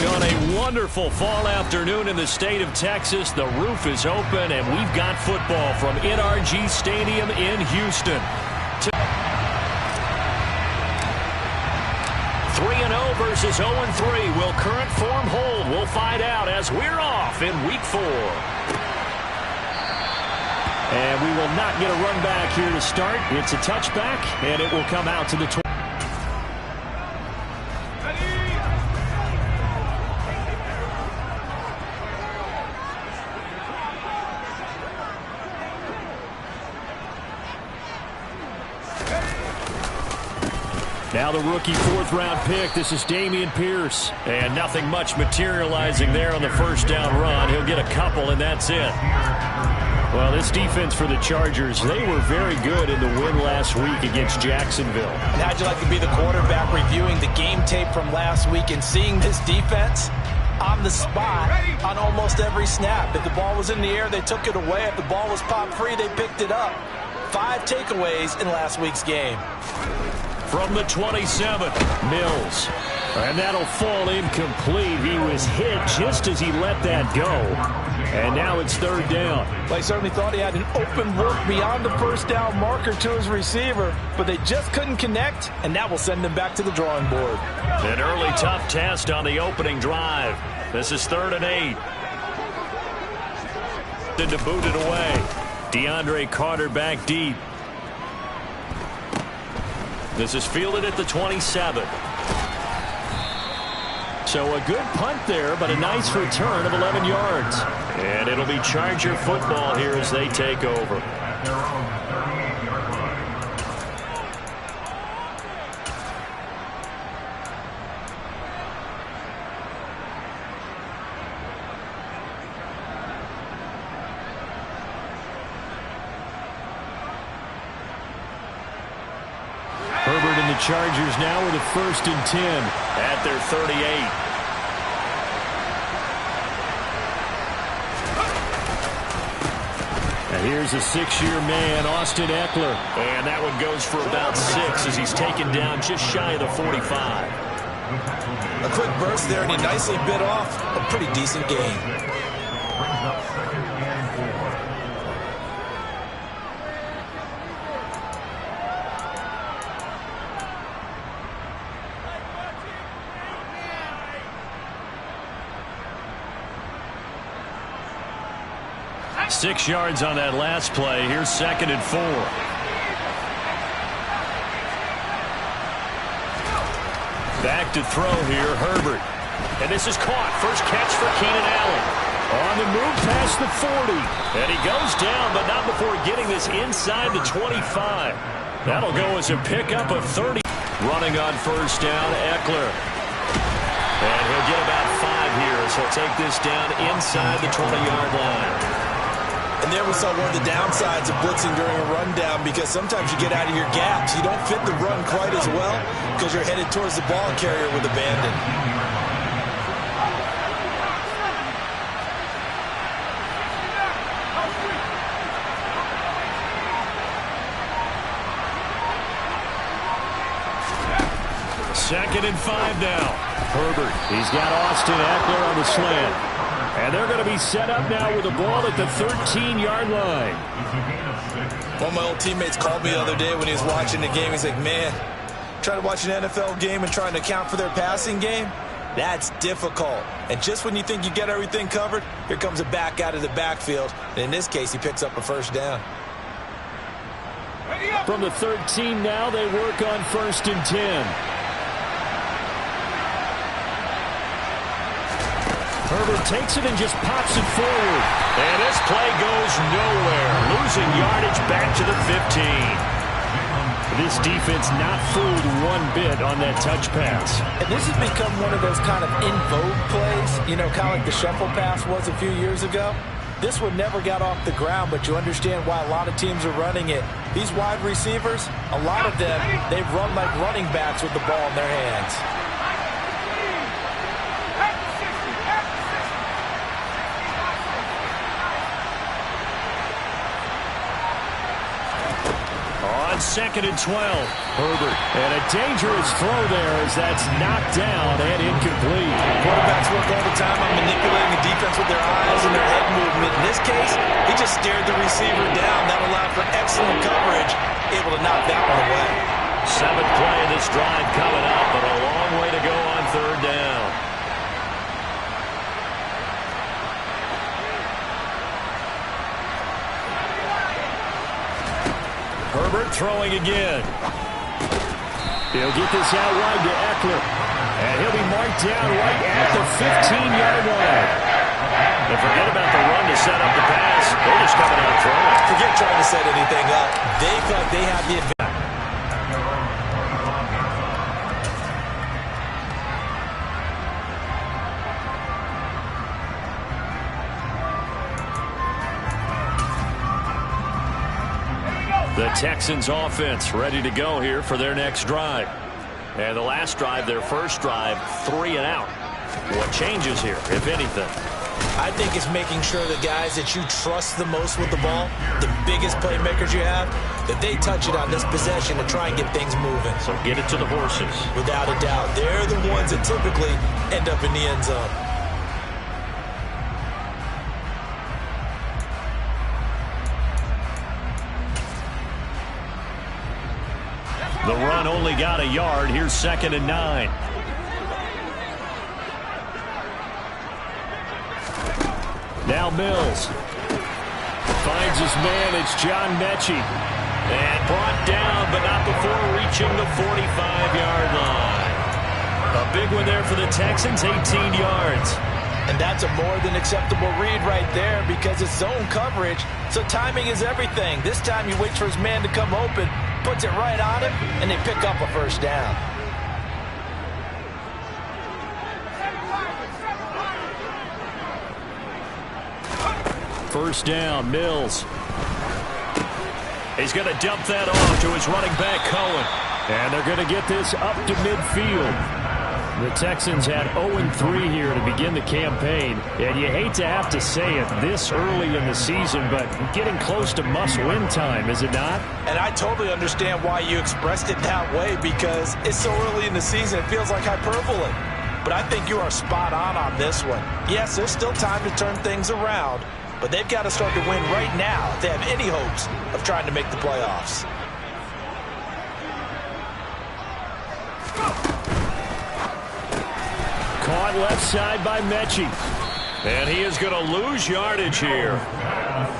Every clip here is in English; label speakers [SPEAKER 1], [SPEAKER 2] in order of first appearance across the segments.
[SPEAKER 1] On a wonderful fall afternoon in the state of Texas, the roof is open, and we've got football from NRG Stadium in Houston. 3-0 versus 0-3. Will current form hold? We'll find out as we're off in Week 4. And we will not get a run back here to start. It's a touchback, and it will come out to the 20. Now the rookie fourth-round pick. This is Dameon Pierce. And nothing much materializing there on the first down run. He'll get a couple, and that's it. Well, this defense for the Chargers, they were very good in the win last week against Jacksonville.
[SPEAKER 2] And how'd you like to be the quarterback reviewing the game tape from last week and seeing this defense on the spot on almost every snap? If the ball was in the air, they took it away. If the ball was popped free, they picked it up. 5 takeaways in last week's game.
[SPEAKER 1] From the 27, Mills. And that'll fall incomplete. He was hit just as he let that go. And now it's third down.
[SPEAKER 2] Well, he certainly thought he had an open look beyond the first down marker to his receiver, but they just couldn't connect, and that will send them back to the drawing board.
[SPEAKER 1] An early tough test on the opening drive. This is 3rd and 8. To boot it away. DeAndre Carter back deep. This is fielded at the 27. So a good punt there, but a nice return of 11 yards. And it'll be Charger football here as they take over. Herbert and the Chargers now with a 1st and 10 at their 38. And here's a 6-year man, Austin Eckler. And that one goes for about 6 as he's taken down just shy of the 45.
[SPEAKER 2] A quick burst there, and he nicely bit off a pretty decent gain.
[SPEAKER 1] Six yards on that last play. Here's 2nd and 4. Back to throw here, Herbert. And this is caught. First catch for Keenan Allen. On the move past the 40. And he goes down, but not before getting this inside the 25. That'll go as a pickup of 30. Running on first down, Eckler. And he'll get about 5 here as he'll take this down inside the 20-yard line.
[SPEAKER 2] And there we saw one of the downsides of blitzing during a rundown, because sometimes you get out of your gaps. You don't fit the run quite as well because you're headed towards the ball carrier with abandon.
[SPEAKER 1] Second and 5 now. Herbert, he's got Austin Eckler on the slant. And they're going to be set up now with the ball at the 13-yard line.
[SPEAKER 2] One of my old teammates called me the other day when he was watching the game. He's like, man, trying to watch an NFL game and trying to account for their passing game, that's difficult. And just when you think you get everything covered, here comes a back out of the backfield. And in this case, he picks up a first down.
[SPEAKER 1] From the 13 now, they work on 1st and 10. Herbert takes it and just pops it forward. And this play goes nowhere. Losing yardage back to the 15. This defense not fooled one bit on that touch pass.
[SPEAKER 2] And this has become one of those kind of in vogue plays, you know, kind of like the shuffle pass was a few years ago. This one never got off the ground, but you understand why a lot of teams are running it. These wide receivers, a lot of them, they run like running backs with the ball in their hands.
[SPEAKER 1] on 2nd and 12. Herbert. And a dangerous throw there as that's knocked down and incomplete.
[SPEAKER 2] Quarterbacks work all the time on manipulating the defense with their eyes and their head movement. In this case, he just stared the receiver down. That allowed for excellent coverage, able to knock that one away.
[SPEAKER 1] 7th play of this drive coming up, but a long way to go on 3rd down. Herbert throwing again. He'll get this out wide to Eckler. And he'll be marked down right at the 15-yard line. And forget about the run to set up the pass. They're just coming out throwing.
[SPEAKER 2] Forget trying to set anything up. They thought they had the advantage.
[SPEAKER 1] The Texans offense ready to go here for their next drive. And the last drive, their first drive, 3 and out. What changes here, if anything?
[SPEAKER 2] I think it's making sure the guys that you trust the most with the ball, the biggest playmakers you have, that they touch it on this possession to try and get things moving.
[SPEAKER 1] So get it to the horses.
[SPEAKER 2] Without a doubt. They're the ones that typically end up in the end zone.
[SPEAKER 1] The run only got a yard. Here's 2nd and 9. Now Mills. Finds his man. It's John Mechie. And brought down, but not before reaching the 45-yard line. A big one there for the Texans, 18 yards.
[SPEAKER 2] And that's a more than acceptable read right there because it's zone coverage, so timing is everything. This time he waits for his man to come open, puts it right on him, and they pick up a first down.
[SPEAKER 1] First down, Mills. He's going to dump that off to his running back, Cohen. And they're going to get this up to midfield. The Texans had 0-3 here to begin the campaign. And you hate to have to say it this early in the season, but getting close to must-win time, is it not?
[SPEAKER 2] And I totally understand why you expressed it that way because it's so early in the season, it feels like hyperbole. But I think you are spot on this one. Yes, there's still time to turn things around, but they've got to start to win right now if they have any hopes of trying to make the playoffs.
[SPEAKER 1] Caught left side by Mechie. And he is going to lose yardage here.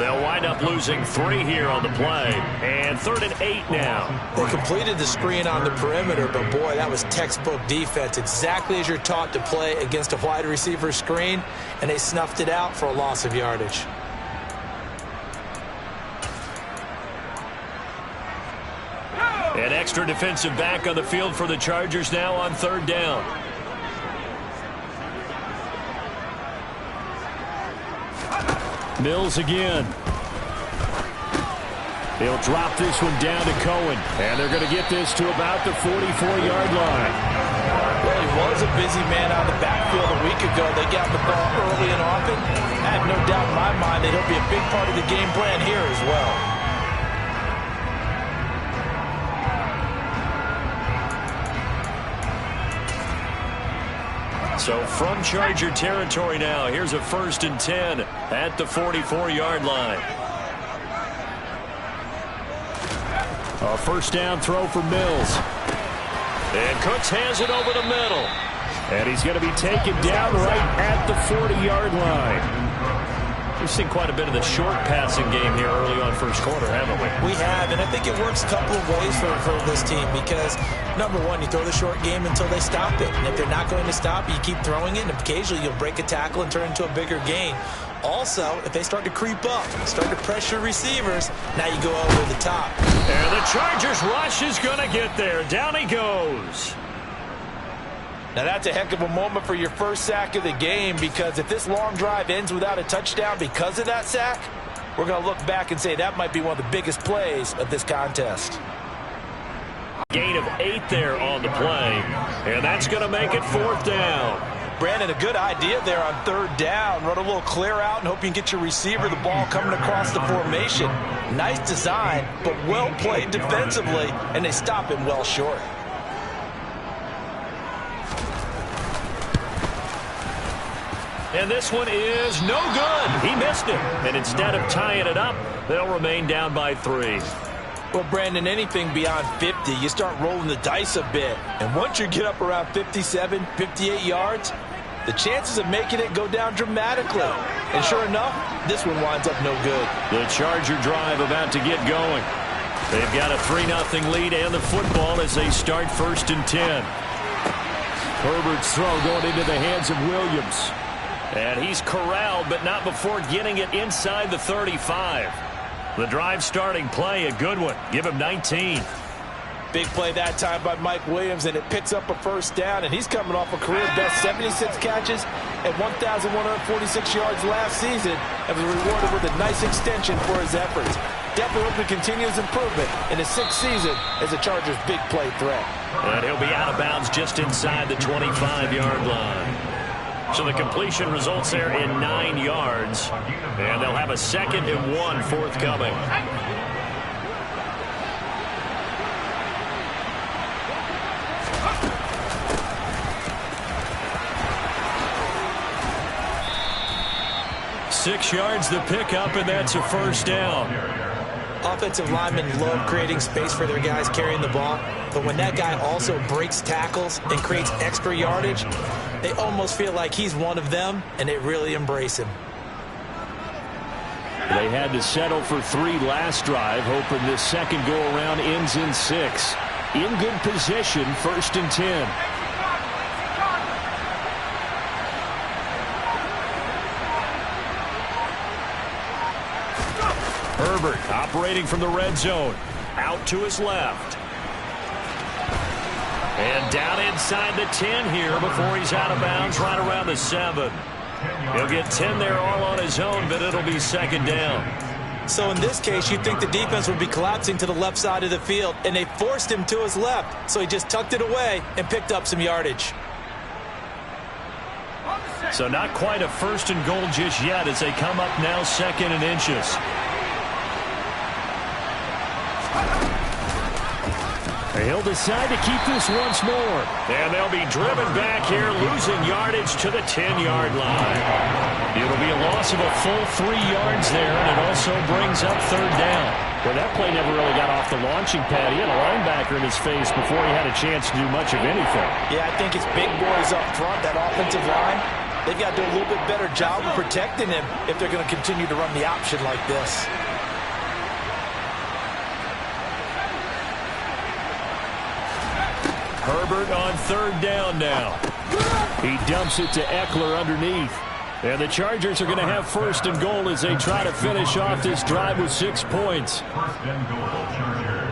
[SPEAKER 1] They'll wind up losing 3 here on the play. And 3rd and 8 now.
[SPEAKER 2] They completed the screen on the perimeter, but boy, that was textbook defense. Exactly as you're taught to play against a wide receiver screen, and they snuffed it out for a loss of yardage.
[SPEAKER 1] An extra defensive back on the field for the Chargers now on 3rd down. Mills again. He'll drop this one down to Cohen. And they're going to get this to about the 44-yard line.
[SPEAKER 2] Well, he was a busy man on the backfield a week ago. They got the ball early and often. I have no doubt in my mind that he'll be a big part of the game plan here as well.
[SPEAKER 1] So from Charger territory now, here's a 1st and 10 at the 44-yard line. A first down throw for Mills. And Cooks has it over the middle. And he's going to be taken down right at the 40-yard line. We've seen quite a bit of the short passing game here early on first quarter, haven't we?
[SPEAKER 2] We have, and I think it works a couple of ways for this team because, number one, you throw the short game until they stop it. And if they're not going to stop, you keep throwing it, and occasionally you'll break a tackle and turn it into a bigger gain. Also, if they start to creep up, start to pressure receivers, now you go over the top.
[SPEAKER 1] And the Chargers rush is going to get there. Down he goes.
[SPEAKER 2] Now that's a heck of a moment for your first sack of the game because if this long drive ends without a touchdown because of that sack, we're going to look back and say that might be one of the biggest plays of this contest.
[SPEAKER 1] Gain of 8 there on the play, and that's going to make it 4th down.
[SPEAKER 2] Brandon, a good idea there on 3rd down. Run a little clear out and hope you can get your receiver the ball coming across the formation. Nice design, but well played defensively, and they stop him well short.
[SPEAKER 1] And this one is no good. He missed it. And instead of tying it up, they'll remain down by 3.
[SPEAKER 2] Well, Brandon, anything beyond 50, you start rolling the dice a bit. And once you get up around 57, 58 yards, the chances of making it go down dramatically. And sure enough, this one winds up no good.
[SPEAKER 1] The Charger drive about to get going. They've got a 3-0 lead and the football as they start 1st and 10. Herbert's throw going into the hands of Williams. And he's corralled, but not before getting it inside the 35. The drive starting play, a good one. Give him 19.
[SPEAKER 2] Big play that time by Mike Williams, and it picks up a 1st down, and he's coming off a career-best 76 catches and 1,146 yards last season and was rewarded with a nice extension for his efforts. Definitely hope he continues improvement in his 6th season as a Chargers' big play threat.
[SPEAKER 1] And he'll be out of bounds just inside the 25-yard line. So the completion results there in 9 yards, and they'll have a 2nd and 1 forthcoming. Six yards the pickup, and that's a 1st down.
[SPEAKER 2] Offensive linemen love creating space for their guys carrying the ball, but when that guy also breaks tackles and creates extra yardage, they almost feel like he's one of them, and they really embrace him.
[SPEAKER 1] They had to settle for 3 last drive, hoping this second go-around ends in 6. In good position, 1st and 10. Herbert operating from the red zone. Out to his left. And down inside the 10 here before he's out of bounds right around the 7. He'll get 10 there all on his own, but it'll be 2nd down.
[SPEAKER 2] So in this case, you'd think the defense would be collapsing to the left side of the field, and they forced him to his left. So he just tucked it away and picked up some yardage.
[SPEAKER 1] So not quite a 1st and goal just yet as they come up now 2nd and inches. He'll decide to keep this once more. And they'll be driven back here, losing yardage to the 10-yard line. It'll be a loss of a full 3 yards there, and it also brings up 3rd down. Well, that play never really got off the launching pad. He had a linebacker in his face before he had a chance to do much of anything.
[SPEAKER 2] Yeah, I think it's big boys up front, that offensive line. They've got to do a little bit better job of protecting him if they're going to continue to run the option like this.
[SPEAKER 1] Herbert on 3rd down now. He dumps it to Eckler underneath. And the Chargers are going to have 1st and goal as they try to finish off this drive with 6 points.
[SPEAKER 3] 1st and goal, Chargers.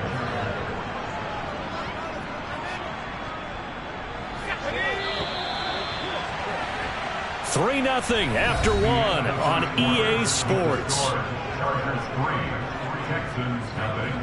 [SPEAKER 1] Three 3-0 after 1 on EA Sports.
[SPEAKER 3] Chargers 3, Texans nothing.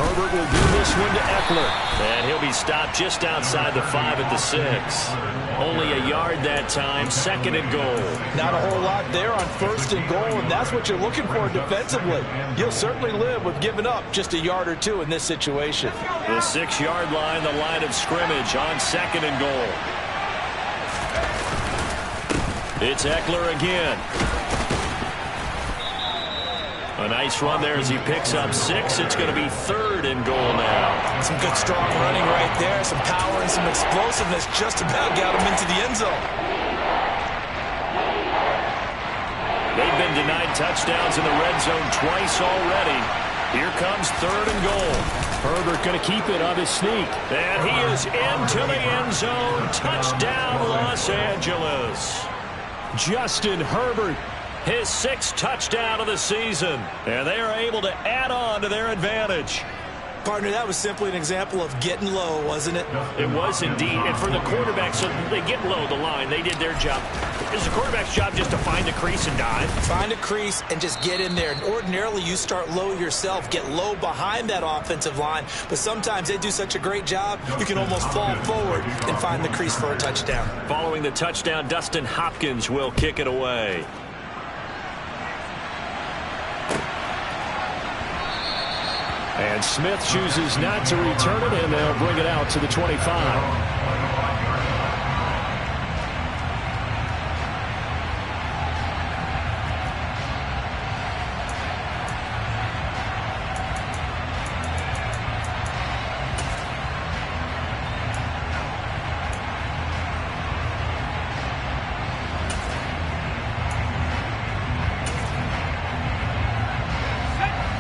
[SPEAKER 1] Herbert will give this one to Eckler. And he'll be stopped just outside the 5 at the 6. Only a yard that time, 2nd and goal.
[SPEAKER 2] Not a whole lot there on 1st and goal, and that's what you're looking for defensively. You'll certainly live with giving up just a yard or 2 in this situation.
[SPEAKER 1] The 6-yard line, the line of scrimmage on 2nd and goal. It's Eckler again. A nice run there as he picks up 6. It's going to be 3rd and goal now.
[SPEAKER 2] Some good strong running right there. Some power and some explosiveness just about got him into the end zone.
[SPEAKER 1] They've been denied touchdowns in the red zone twice already. Here comes 3rd and goal. Herbert going to keep it on his sneak. And he is into the end zone. Touchdown, Los Angeles. Justin Herbert. His 6th touchdown of the season. And they are able to add on to their advantage.
[SPEAKER 2] Partner, that was simply an example of getting low, wasn't it?
[SPEAKER 1] It was indeed. And for the quarterback, so they get low the line. They did their job. It's the quarterback's job just to find the crease and dive.
[SPEAKER 2] Find a crease and just get in there. And ordinarily, you start low yourself, get low behind that offensive line. But sometimes they do such a great job, you can almost fall forward and find the crease for a touchdown.
[SPEAKER 1] Following the touchdown, Dustin Hopkins will kick it away. And Smith chooses not to return it, and they'll bring it out to the 25.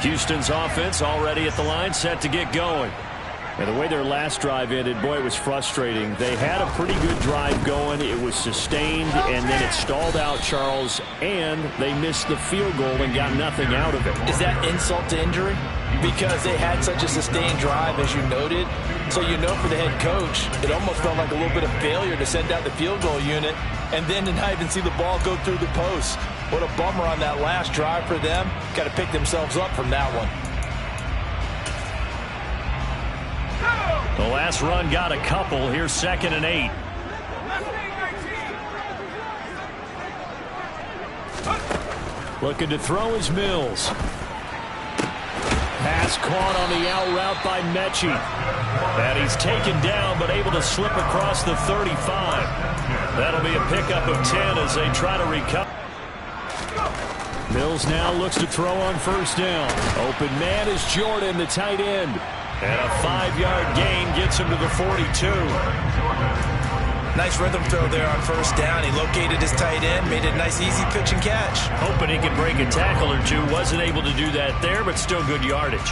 [SPEAKER 1] Houston's offense already at the line, set to get going. And the way their last drive ended, boy, it was frustrating. They had a pretty good drive going. It was sustained, and then it stalled out, Charles, and they missed the field goal and got nothing out of it.
[SPEAKER 2] Is that insult to injury? Because they had such a sustained drive, as you noted. So you know for the head coach, it almost felt like a little bit of failure to send out the field goal unit and then to not even see the ball go through the post. What a bummer on that last drive for them. Got to pick themselves up from that one.
[SPEAKER 1] The last run got a couple. Here's 2nd and 8. Looking to throw is Mills. Pass caught on the out route by Mechie. And he's taken down but able to slip across the 35. That'll be a pickup of 10 as they try to recover. Mills now looks to throw on 1st down. Open man is Jordan, the tight end. And a 5-yard gain gets him to the 42.
[SPEAKER 2] Nice rhythm throw there on 1st down. He located his tight end, made a nice easy pitch and catch.
[SPEAKER 1] Hoping he could break a tackle or two. Wasn't able to do that there, but still good yardage.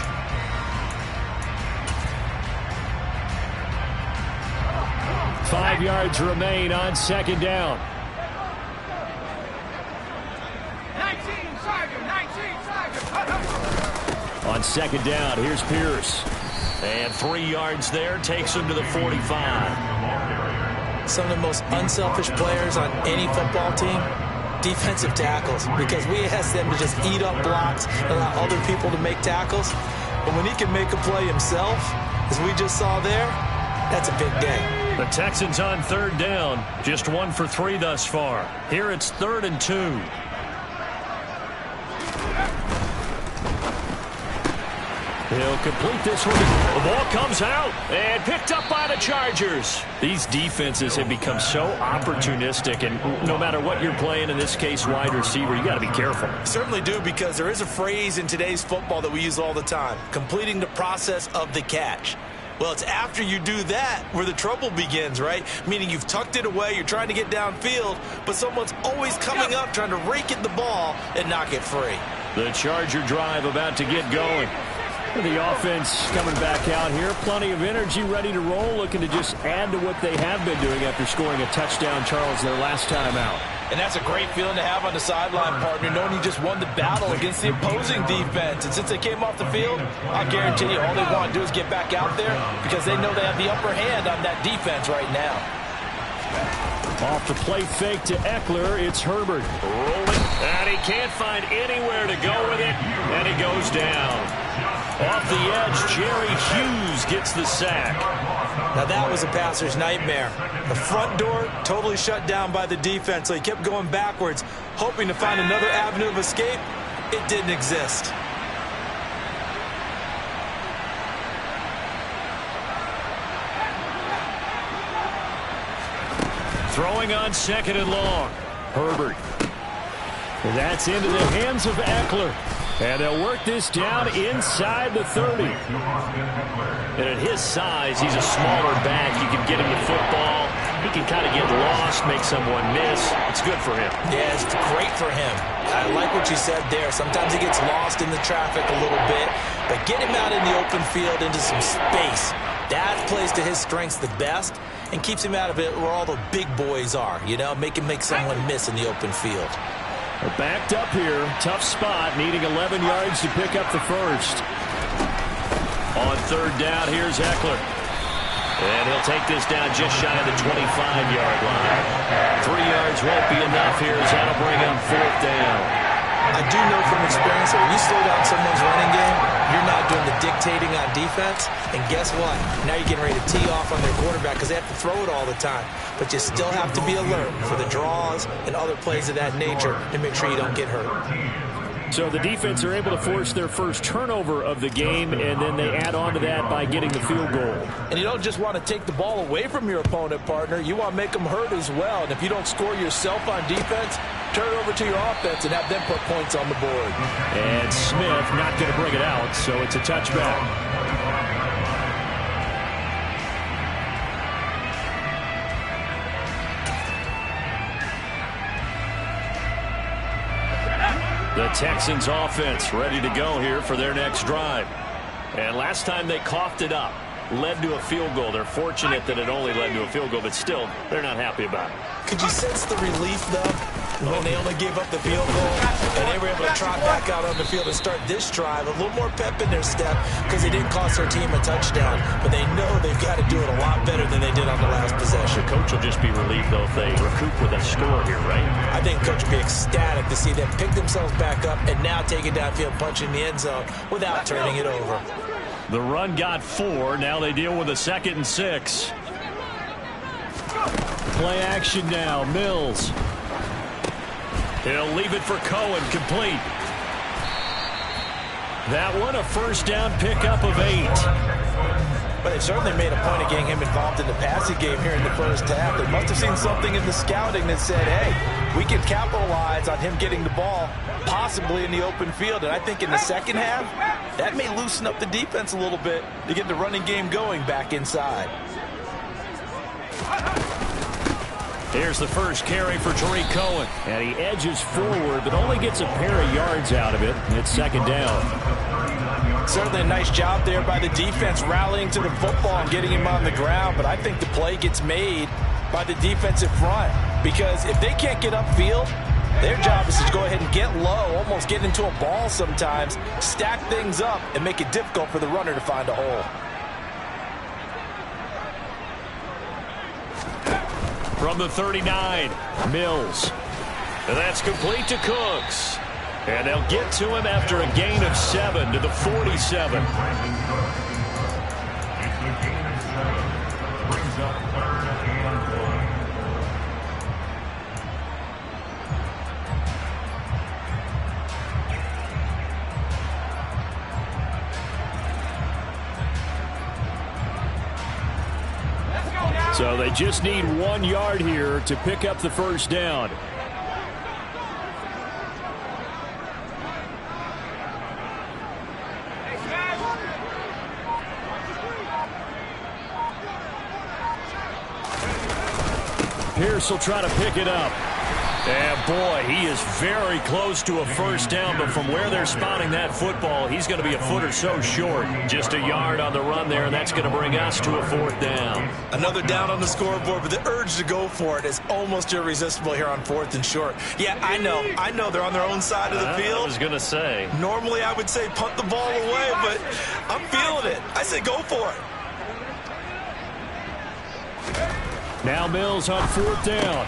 [SPEAKER 1] Five yards remain on 2nd down.
[SPEAKER 4] 19, Sergeant, 19, Sergeant.
[SPEAKER 1] On 2nd down, here's Pierce. And 3 yards there, takes him to the 45.
[SPEAKER 2] Some of the most unselfish players on any football team, defensive tackles, because we ask them to just eat up blocks and allow other people to make tackles. But when he can make a play himself, as we just saw there, that's a big day.
[SPEAKER 1] The Texans on 3rd down, just 1 for 3 thus far. Here it's 3rd and 2. He'll complete this one. The ball comes out and picked up by the Chargers. These defenses have become so opportunistic, and no matter what you're playing, in this case wide receiver, you got to be careful.
[SPEAKER 2] Certainly do, because there is a phrase in today's football that we use all the time, completing the process of the catch. Well, it's after you do that where the trouble begins, right? Meaning you've tucked it away, you're trying to get downfield, but someone's always coming up trying to rake at the ball and knock it free.
[SPEAKER 1] The Charger drive about to get going. The offense coming back out here. Plenty of energy, ready to roll, looking to just add to what they have been doing after scoring a touchdown, Charles, their last time out.
[SPEAKER 2] And that's a great feeling to have on the sideline, partner, knowing you just won the battle against the opposing defense. And since they came off the field, I'll guarantee you all they want to do is get back out there because they know they have the upper hand on that defense right now.
[SPEAKER 1] Off the play fake to Eckler, it's Herbert. Rolling, and he can't find anywhere to go with it, and he goes down. Off the edge, Jerry Hughes gets the sack.
[SPEAKER 2] Now that was a passer's nightmare. The front door totally shut down by the defense, so he kept going backwards, hoping to find another avenue of escape. It didn't exist.
[SPEAKER 1] Throwing on 2nd and long. Herbert. And that's into the hands of Eckler. And they'll work this down inside the 30. And at his size, he's a smaller back. You can get him the football. He can kind of get lost, make someone miss. It's good for him.
[SPEAKER 2] Yeah, it's great for him. I like what you said there. Sometimes he gets lost in the traffic a little bit. But get him out in the open field into some space. That plays to his strengths the best and keeps him out of it where all the big boys are, you know, make someone miss in the open field.
[SPEAKER 1] They're backed up here. Tough spot, needing 11 yards to pick up the first. On third down, here's Eckler. And he'll take this down just shy of the 25-yard line. 3 yards won't be enough here as that'll bring him fourth down.
[SPEAKER 2] I do know from experience that when you slow down someone's running game, you're not doing the dictating on defense. And guess what? Now you're getting ready to tee off on their quarterback because they have to throw it all the time. But you still have to be alert for the draws and other plays of that nature to make sure you don't get hurt.
[SPEAKER 1] So the defense are able to force their first turnover of the game, and then they add on to that by getting the field goal.
[SPEAKER 2] And you don't just want to take the ball away from your opponent, partner. You want to make them hurt as well. And if you don't score yourself on defense, turn it over to your offense and have them put points on the board.
[SPEAKER 1] And Smith not going to bring it out, so it's a touchback. The Texans offense ready to go here for their next drive. And last time they coughed it up, led to a field goal. They're fortunate that it only led to a field goal, but still, they're not happy about it.
[SPEAKER 2] Could you sense the relief, though, when they only gave up the field goal and they were able to trot back out on the field and start this drive? A little more pep in their step because they didn't cost their team a touchdown, but they know they've got to do it a lot better than they did on the last possession.
[SPEAKER 1] The coach will just be relieved, though, if they recoup with a score here, right?
[SPEAKER 2] I think coach will be ecstatic to see them pick themselves back up and now take it downfield, punch in the end zone without turning it over.
[SPEAKER 1] The run got 4. Now they deal with a 2nd and 6. Play action now. Mills. He'll leave it for Cohen. Complete. That one a first down pickup of 8.
[SPEAKER 2] But they certainly made a point of getting him involved in the passing game here in the first half. They must have seen something in the scouting that said, hey, we can capitalize on him getting the ball possibly in the open field. And I think in the second half, that may loosen up the defense a little bit to get the running game going back inside.
[SPEAKER 1] Here's the first carry for Tariq Cohen. And he edges forward, but only gets a pair of yards out of it. It's 2nd down.
[SPEAKER 2] Certainly a nice job there by the defense rallying to the football and getting him on the ground. But I think the play gets made by the defensive front. Because if they can't get upfield, their job is to go ahead and get low, almost get into a ball sometimes, stack things up, and make it difficult for the runner to find a hole.
[SPEAKER 1] From the 39, Mills. And that's complete to Cooks. And they'll get to him after a gain of 7 to the 47.
[SPEAKER 3] It's a gain of 7. Brings up 3rd and 1.
[SPEAKER 1] So they just need 1 yard here to pick up the first down. Pierce will try to pick it up. And boy, he is very close to a first down, but from where they're spotting that football, he's going to be a foot or so short. Just a yard on the run there, and that's going to bring us to a 4th down.
[SPEAKER 2] Another down on the scoreboard, but the urge to go for it is almost irresistible here on 4th and short. Yeah, I know they're on their own side of the field.
[SPEAKER 1] I was going to say.
[SPEAKER 2] Normally I would say punt the ball away, but I'm feeling it. I say go for it.
[SPEAKER 1] Now Mills on 4th down.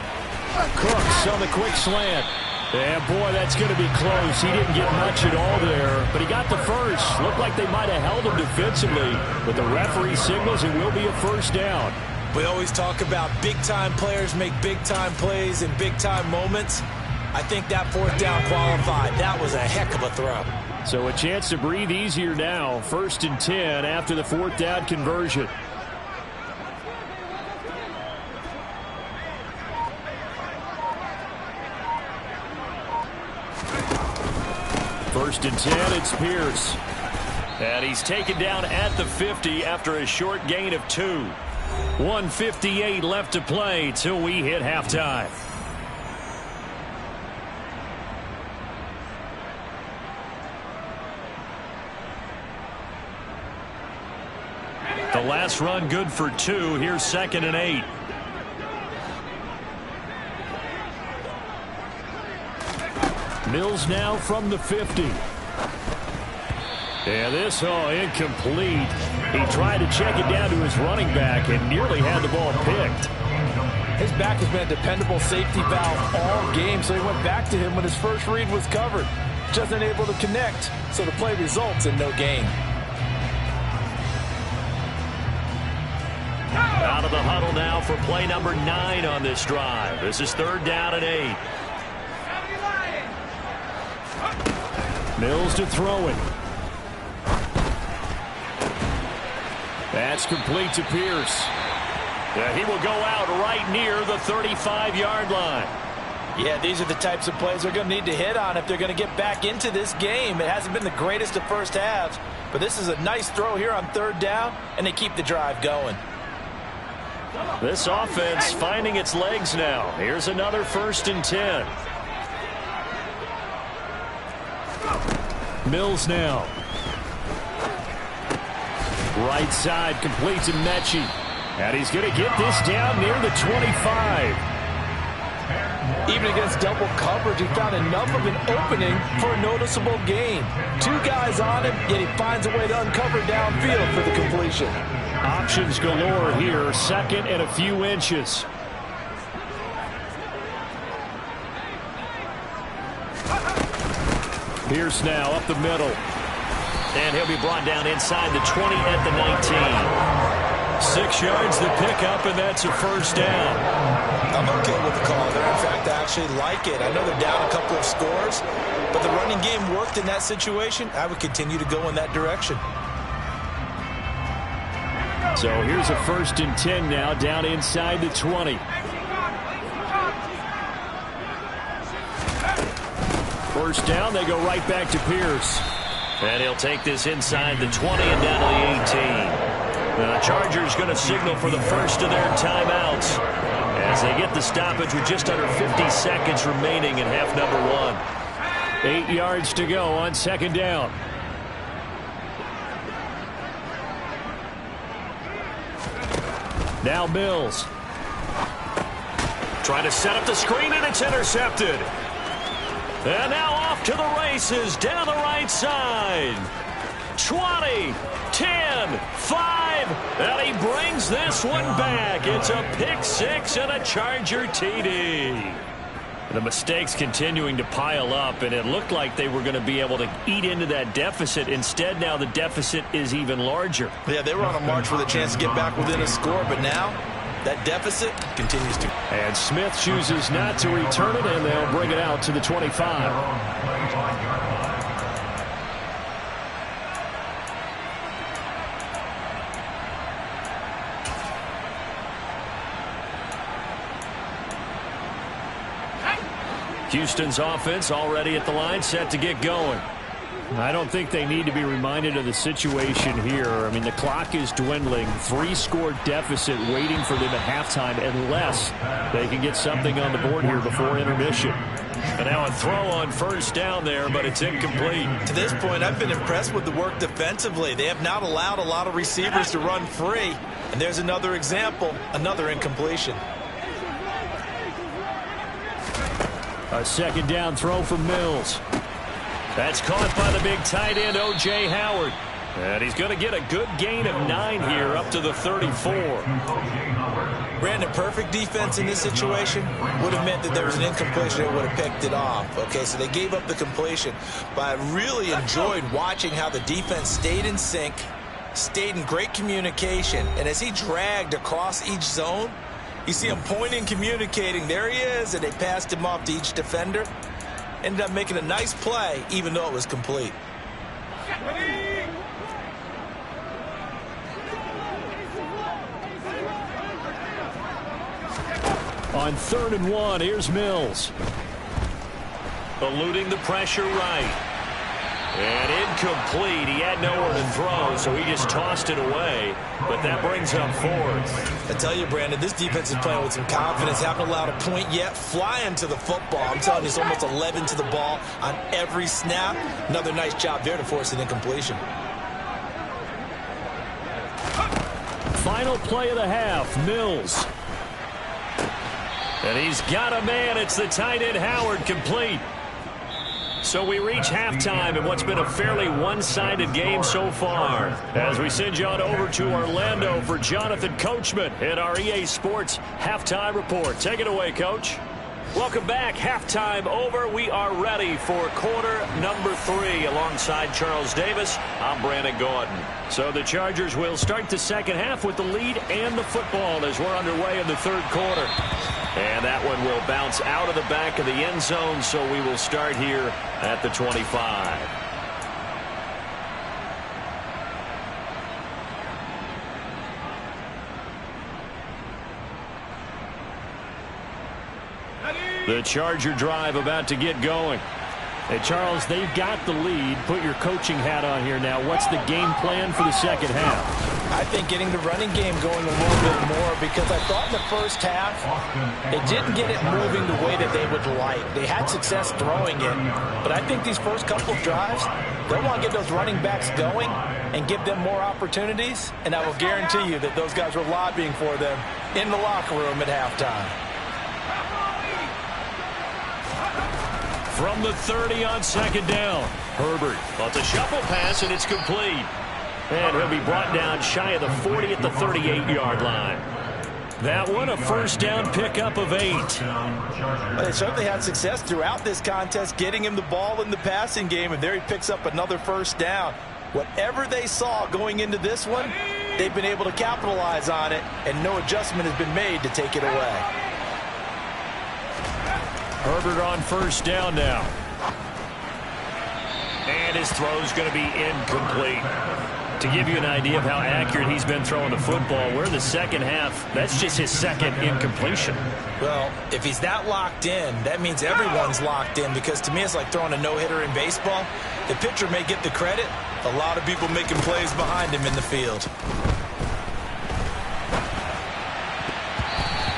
[SPEAKER 1] Cooks on the quick slant. And boy, that's going to be close. He didn't get much at all there, but he got the first. Looked like they might have held him defensively, but the referee signals it will be a first down.
[SPEAKER 2] We always talk about big-time players make big-time plays in big-time moments. I think that 4th down qualified. That was a heck of a throw.
[SPEAKER 1] So a chance to breathe easier now. 1st and 10 after the 4th down conversion. First and 10, it's Pierce. And he's taken down at the 50 after a short gain of 2. 1:58 left to play till we hit halftime. The last run good for 2. Here's 2nd and 8. Mills now from the 50. And this, incomplete. He tried to check it down to his running back and nearly had the ball picked.
[SPEAKER 2] His back has been a dependable safety valve all game, so he went back to him when his first read was covered. Just unable to connect, so the play results in no gain.
[SPEAKER 1] Out of the huddle now for play number 9 on this drive. This is 3rd down and 8. Mills to throw it. That's complete to Pierce. He will go out right near the 35-yard line.
[SPEAKER 2] Yeah, these are the types of plays they're going to need to hit on if they're going to get back into this game. It hasn't been the greatest of first halves, but this is a nice throw here on 3rd down, and they keep the drive going.
[SPEAKER 1] This offense finding its legs now. Here's another 1st and 10. Mills now. Right side completes to Mechie. And he's going to get this down near the 25.
[SPEAKER 2] Even against double coverage, he found enough of an opening for a noticeable gain. 2 guys on him, yet he finds a way to uncover downfield for the completion.
[SPEAKER 1] Options galore here, 2nd and a few inches. Pierce now up the middle. And he'll be brought down inside the 20 at the 19. 6 yards the pickup, and that's a 1st down.
[SPEAKER 2] I'm okay with the call there. In fact, I actually like it. I know they're down a couple of scores, but the running game worked in that situation. I would continue to go in that direction.
[SPEAKER 1] So here's a 1st and 10 now, down inside the 20. 1st down, they go right back to Pierce. And he'll take this inside the 20 and down to the 18. The Chargers going to signal for the first of their timeouts as they get the stoppage with just under 50 seconds remaining in half number 1. 8 yards to go on 2nd down. Now Mills. Trying to set up the screen, and it's intercepted. And now off to the races down the right side. 20, 10, 5, and he brings this one back. It's a pick 6 and a Charger TD. The mistakes continuing to pile up, and it looked like they were going to be able to eat into that deficit. Instead, now the deficit is even larger.
[SPEAKER 2] Yeah, they were on a march with a chance to get back within a score, but now that deficit continues to.
[SPEAKER 1] And Smith chooses not to return it, and they'll bring it out to the 25. Houston's offense already at the line, set to get going. I don't think they need to be reminded of the situation here. I mean, the clock is dwindling. 3-score deficit waiting for them at halftime unless they can get something on the board here before intermission. And now a throw on 1st down there, but it's incomplete.
[SPEAKER 2] To this point, I've been impressed with the work defensively. They have not allowed a lot of receivers to run free. And there's another example, another incompletion.
[SPEAKER 1] A 2nd down throw from Mills. That's caught by the big tight end, O.J. Howard. And he's going to get a good gain of 9 here up to the 34.
[SPEAKER 2] Brandon, perfect defense in this situation would have meant that there was an incompletion that would have picked it off. Okay, so they gave up the completion. But I really enjoyed watching how the defense stayed in sync, stayed in great communication. And as he dragged across each zone, you see him pointing, communicating. There he is, and they passed him off to each defender. Ended up making a nice play, even though it was complete.
[SPEAKER 1] On 3rd and 1, here's Mills. Eluding the pressure right. And incomplete. He had nowhere to throw, so he just tossed it away. But that brings up 4th.
[SPEAKER 2] I tell you, Brandon, this defense is playing with some confidence. Haven't allowed a point yet. Flying to the football. I'm telling you, it's almost 11 to the ball on every snap. Another nice job there to force an incompletion.
[SPEAKER 1] Final play of the half, Mills. And he's got a man. It's the tight end, Howard, complete. So we reach halftime in what's been a fairly one-sided game so far. As we send you on over to Orlando for Jonathan Coachman in our EA Sports Halftime Report. Take it away, Coach. Welcome back. Halftime over. We are ready for quarter number 3 alongside Charles Davis. I'm Brandon Gordon. So the Chargers will start the second half with the lead and the football as we're underway in the third quarter. And that one will bounce out of the back of the end zone, so we will start here at the 25. The Charger drive about to get going.
[SPEAKER 5] Hey, Charles, they've got the lead. Put your coaching hat on here now. What's the game plan for the second half?
[SPEAKER 2] I think getting the running game going a little bit more, because I thought in the first half they didn't get it moving the way that they would like. They had success throwing it, but I think these first couple of drives, they want to get those running backs going and give them more opportunities, and I will guarantee you that those guys were lobbying for them in the locker room at halftime.
[SPEAKER 1] From the 30 on second down, Herbert on the shuffle pass, and it's complete. And he'll be brought down shy of the 40 at the 38-yard line. That one, a first down pickup of 8.
[SPEAKER 2] Well, they certainly had success throughout this contest, getting him the ball in the passing game, and there he picks up another first down. Whatever they saw going into this one, they've been able to capitalize on it, and no adjustment has been made to take it away.
[SPEAKER 1] Herbert on first down now. And his throw's going to be incomplete. To give you an idea of how accurate he's been throwing the football, we're in the second half. That's just his second incompletion.
[SPEAKER 2] Well, if he's that locked in, that means everyone's locked in, because to me it's like throwing a no-hitter in baseball. The pitcher may get the credit. A lot of people making plays behind him in the field.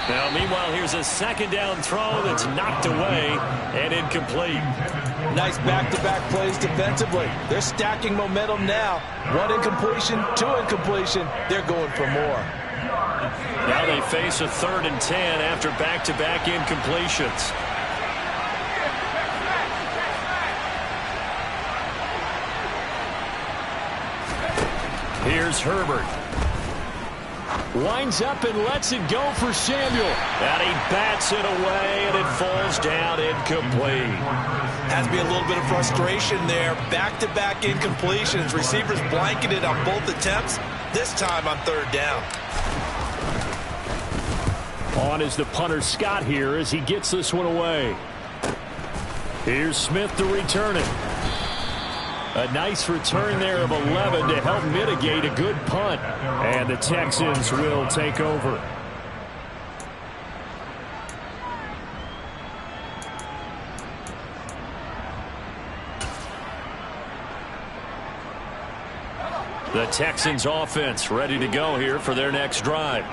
[SPEAKER 1] Now, meanwhile, here's a second down throw that's knocked away and incomplete.
[SPEAKER 2] Nice back-to-back plays defensively. They're stacking momentum now. 1 incompletion, 2 incompletion. They're going for more.
[SPEAKER 1] Now they face a 3rd and 10 after back-to-back incompletions. Here's Herbert. Winds up and lets it go for Samuel. And he bats it away, and it falls down incomplete.
[SPEAKER 2] Has to be a little bit of frustration there. Back-to-back incompletions. Receivers blanketed on both attempts, this time on 3rd down.
[SPEAKER 5] On is the punter Scott here as he gets this one away. Here's Smith to return it. A nice return there of 11 to help mitigate a good punt. And the Texans will take over. The Texans offense ready to go here for their next drive.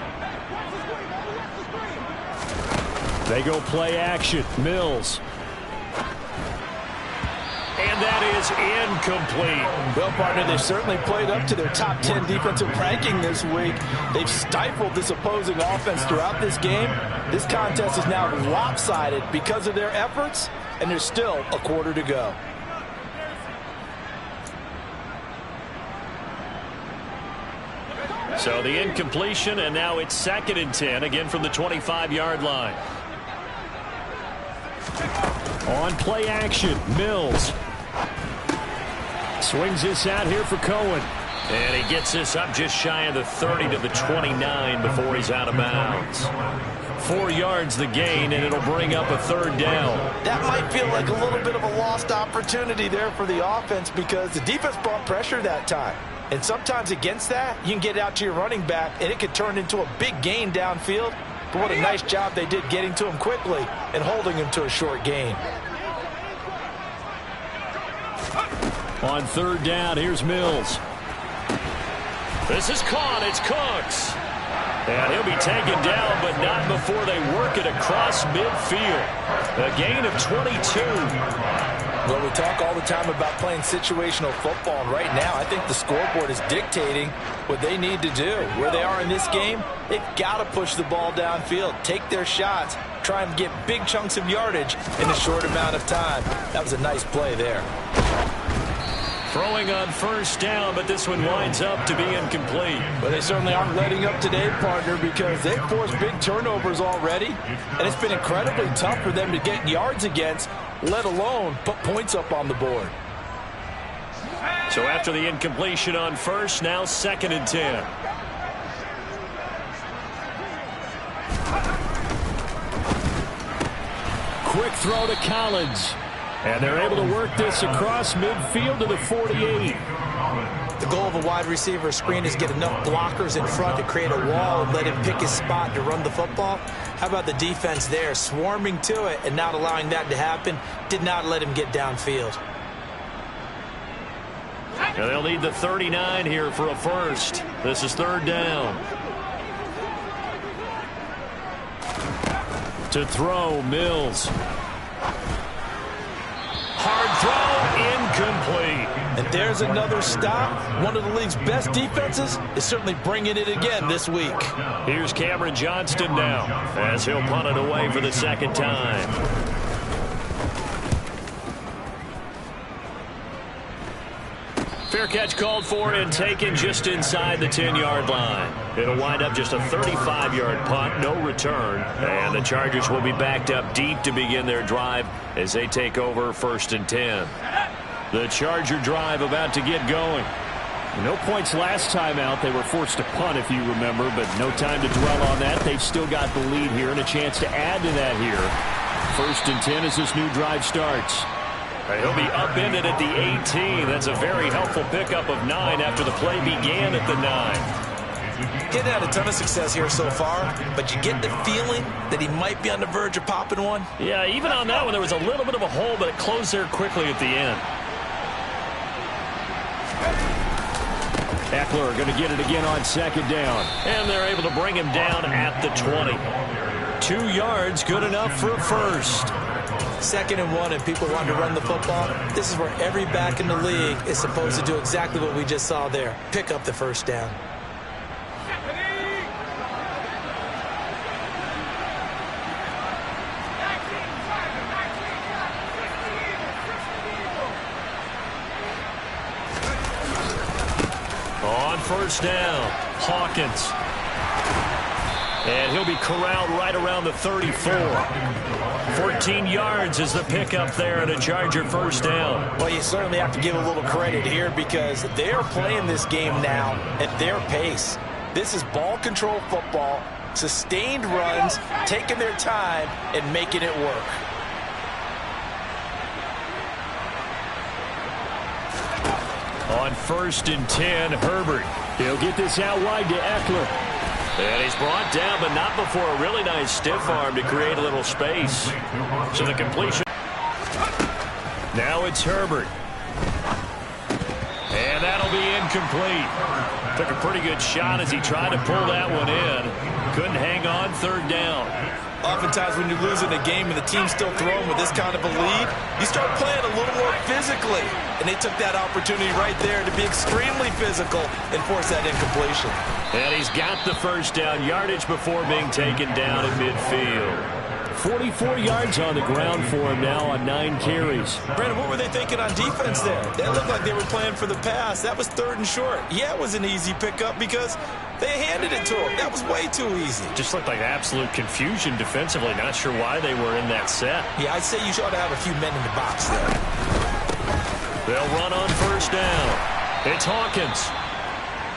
[SPEAKER 5] They go play action. Mills. And that is incomplete.
[SPEAKER 2] Well, partner, they've certainly played up to their top 10 defensive ranking this week. They've stifled this opposing offense throughout this game. This contest is now lopsided because of their efforts, and there's still a quarter to go.
[SPEAKER 1] So the incompletion, and now it's 2nd and 10, again from the 25-yard line.
[SPEAKER 5] On play action, Mills. Swings this out here for Cohen.
[SPEAKER 1] And he gets this up just shy of the 30 to the 29 before he's out of bounds. 4 yards the gain, and it'll bring up a 3rd down.
[SPEAKER 2] That might feel like a little bit of a lost opportunity there for the offense, because the defense brought pressure that time. And sometimes against that, you can get out to your running back, and it could turn into a big gain downfield. But what a nice job they did getting to him quickly and holding him to a short gain.
[SPEAKER 1] On 3rd down, here's Mills. This is caught. It's Cooks. And he'll be taken down, but not before they work it across midfield. A gain of 22.
[SPEAKER 2] Well, we talk all the time about playing situational football, and right now I think the scoreboard is dictating what they need to do. Where they are in this game, they've got to push the ball downfield, take their shots, try and get big chunks of yardage in a short amount of time. That was a nice play there.
[SPEAKER 5] Throwing on first down, but this one winds up to be incomplete.
[SPEAKER 2] But they certainly aren't letting up today, partner, because they've forced big turnovers already, and it's been incredibly tough for them to get yards against, let alone put points up on the board.
[SPEAKER 5] So after the incompletion on first, now 2nd and 10. Quick throw to Collins. And they're able to work this across midfield to the 48.
[SPEAKER 2] The goal of a wide receiver screen is get enough blockers in front to create a wall and let him pick his spot to run the football. How about the defense there, swarming to it and not allowing that to happen? Did not let him get downfield.
[SPEAKER 5] Now they'll need the 39 here for a first. This is 3rd down. To throw, Mills. Hard throw, incomplete.
[SPEAKER 2] And there's another stop. One of the league's best defenses is certainly bringing it again this week.
[SPEAKER 5] Here's Cameron Johnston now as he'll punt it away for the 2nd time. Fair catch called for and taken just inside the 10-yard line. It'll wind up just a 35-yard punt, no return. And the Chargers will be backed up deep to begin their drive as they take over 1st and 10. The Charger drive about to get going. No points last time out. They were forced to punt, if you remember, but no time to dwell on that. They've still got the lead here and a chance to add to that here. 1st and 10 as this new drive starts. He'll be upended at the 18. That's a very helpful pickup of 9 after the play began at the 9.
[SPEAKER 2] He's had a ton of success here so far, but you get the feeling that he might be on the verge of popping one.
[SPEAKER 5] Yeah, even on that one, there was a little bit of a hole, but it closed there quickly at the end. Eckler going to get it again on 2nd down. And they're able to bring him down at the 20. 2 yards, good enough for a first.
[SPEAKER 2] 2nd and 1 and people want to run the football. This is where every back in the league is supposed to do exactly what we just saw there. Pick up the first down.
[SPEAKER 5] On first down, Hawkins. And he'll be corralled right around the 34. 14 yards is the pickup there and a Charger first down.
[SPEAKER 2] Well, you certainly have to give a little credit here because they're playing this game now at their pace. This is ball control football, sustained runs, taking their time and making it work.
[SPEAKER 5] On 1st and 10, Herbert. He'll get this out wide to Eckler. And he's brought down, but not before a really nice stiff arm to create a little space. So the completion. Now it's Herbert. And that'll be incomplete. Took a pretty good shot as he tried to pull that one in. Couldn't hang on 3rd down.
[SPEAKER 2] Oftentimes when you lose in a game and the team's still throwing with this kind of a lead, you start playing a little more physically. And they took that opportunity right there to be extremely physical and force that incompletion.
[SPEAKER 5] And he's got the first down, yardage before being taken down at midfield. 44 yards on the ground for him now on 9 carries.
[SPEAKER 2] Brandon, what were they thinking on defense there? They looked like they were playing for the pass. That was 3rd and short. Yeah, it was an easy pickup because they handed it to him. That was way too easy.
[SPEAKER 5] Just looked like absolute confusion defensively. Not sure why they were in that set.
[SPEAKER 2] Yeah, I'd say you ought to have a few men in the box there.
[SPEAKER 5] They'll run on first down. It's Hawkins.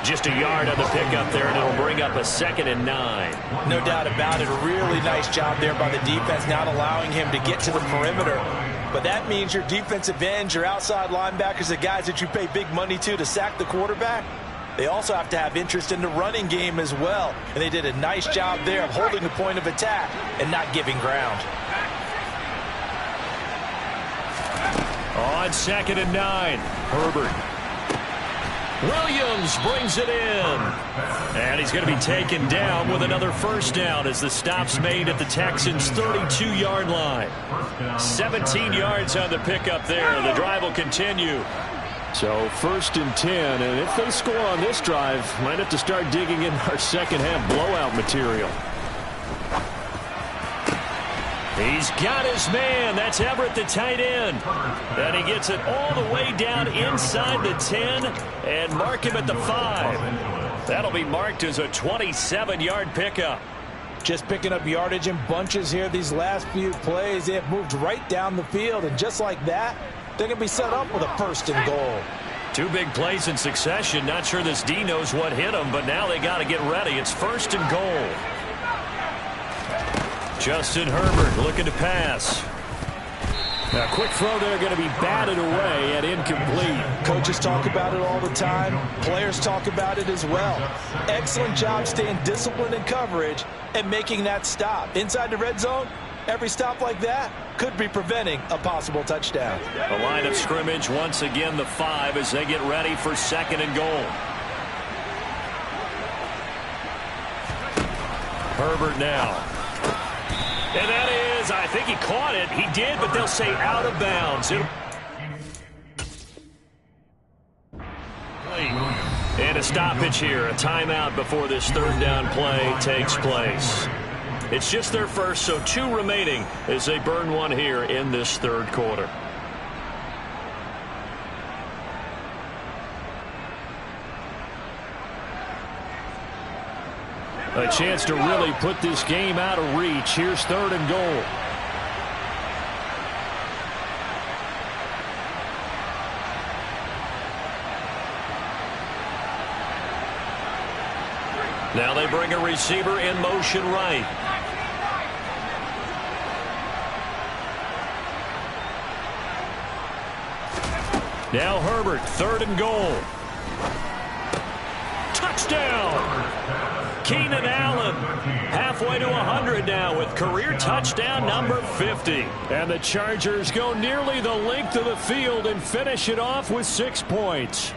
[SPEAKER 5] Just a yard on the pickup there, and it'll bring up a 2nd and 9.
[SPEAKER 2] No doubt about it. A really nice job there by the defense, not allowing him to get to the perimeter. But that means your defensive ends, your outside linebackers, the guys that you pay big money to sack the quarterback, they also have to have interest in the running game as well. And they did a nice job there of holding the point of attack and not giving ground.
[SPEAKER 5] On 2nd and 9, Herbert. Williams brings it in. And he's going to be taken down with another first down as the stop's made at the Texans' 32-yard line. 17 yards on the pickup there. The drive will continue. So 1st and 10, and if they score on this drive, might have to start digging in our second half blowout material.
[SPEAKER 1] He's got his man. That's Everett, the tight end. And he gets it all the way down inside the 10 and mark him at the 5. That'll be marked as a 27-yard pickup.
[SPEAKER 2] Just picking up yardage in bunches here these last few plays. They have moved right down the field, and just like that, they're going to be set up with a 1st and goal.
[SPEAKER 1] 2 big plays in succession. Not sure this D knows what hit him, but now they got to get ready. It's 1st and goal. Justin Herbert looking to pass. A quick throw there, going to be batted away and incomplete.
[SPEAKER 2] Coaches talk about it all the time. Players talk about it as well. Excellent job staying disciplined in coverage and making that stop. Inside the red zone, every stop like that could be preventing a possible touchdown.
[SPEAKER 1] The line of scrimmage once again the 5 as they get ready for 2nd and goal. Herbert now. And that is, I think he caught it. He did, but they'll say out of bounds. And a stoppage here, a timeout before this 3rd down play takes place. It's just their first, so 2 remaining as they burn one here in this 3rd quarter. A chance to really put this game out of reach. Here's 3rd and goal. Now they bring a receiver in motion right. Now Herbert, 3rd and goal. Touchdown! Keenan Allen halfway to 100 now with career touchdown number 50. And the Chargers go nearly the length of the field and finish it off with 6 points.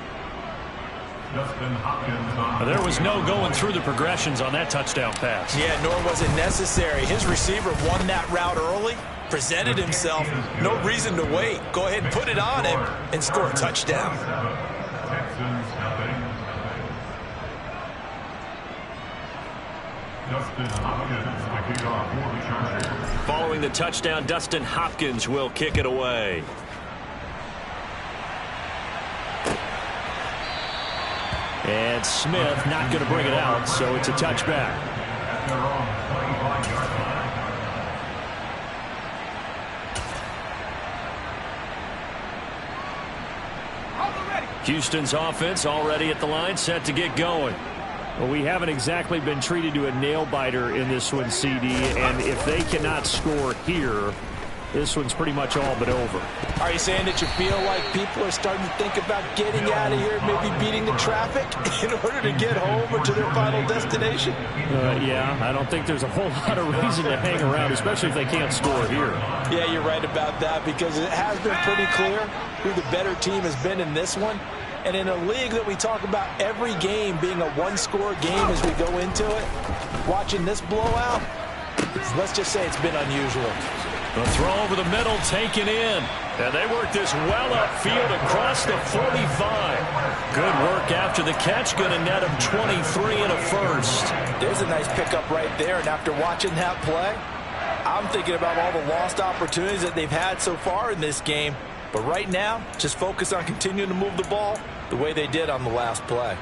[SPEAKER 1] There was no going through the progressions on that touchdown pass.
[SPEAKER 2] Yeah, nor was it necessary. His receiver won that route early, presented himself. No reason to wait. Go ahead and put it on him and score a touchdown.
[SPEAKER 1] Following the touchdown, Dustin Hopkins will kick it away. And Smith not going to bring it out, so it's a touchback. Houston's offense already at the line, set to get going.
[SPEAKER 5] Well, we haven't exactly been treated to a nail-biter in this one, CD, and if they cannot score here, this one's pretty much all but over.
[SPEAKER 2] Are you saying that you feel like people are starting to think about getting out of here, maybe beating the traffic in order to get home or to their final destination?
[SPEAKER 5] Yeah, I don't think there's a whole lot of reason to hang around, especially if they can't score here.
[SPEAKER 2] Yeah, you're right about that, because it has been pretty clear who the better team has been in this one. And in a league that we talk about every game being a one-score game as we go into it, watching this blowout, let's just say it's been unusual.
[SPEAKER 1] The throw over the middle taken in. And they work this well upfield across the 45. Good work after the catch. Going to net him 23 and a 1st.
[SPEAKER 2] There's a nice pickup right there. And after watching that play, I'm thinking about all the lost opportunities that they've had so far in this game. But right now, just focus on continuing to move the ball the way they did on the last play.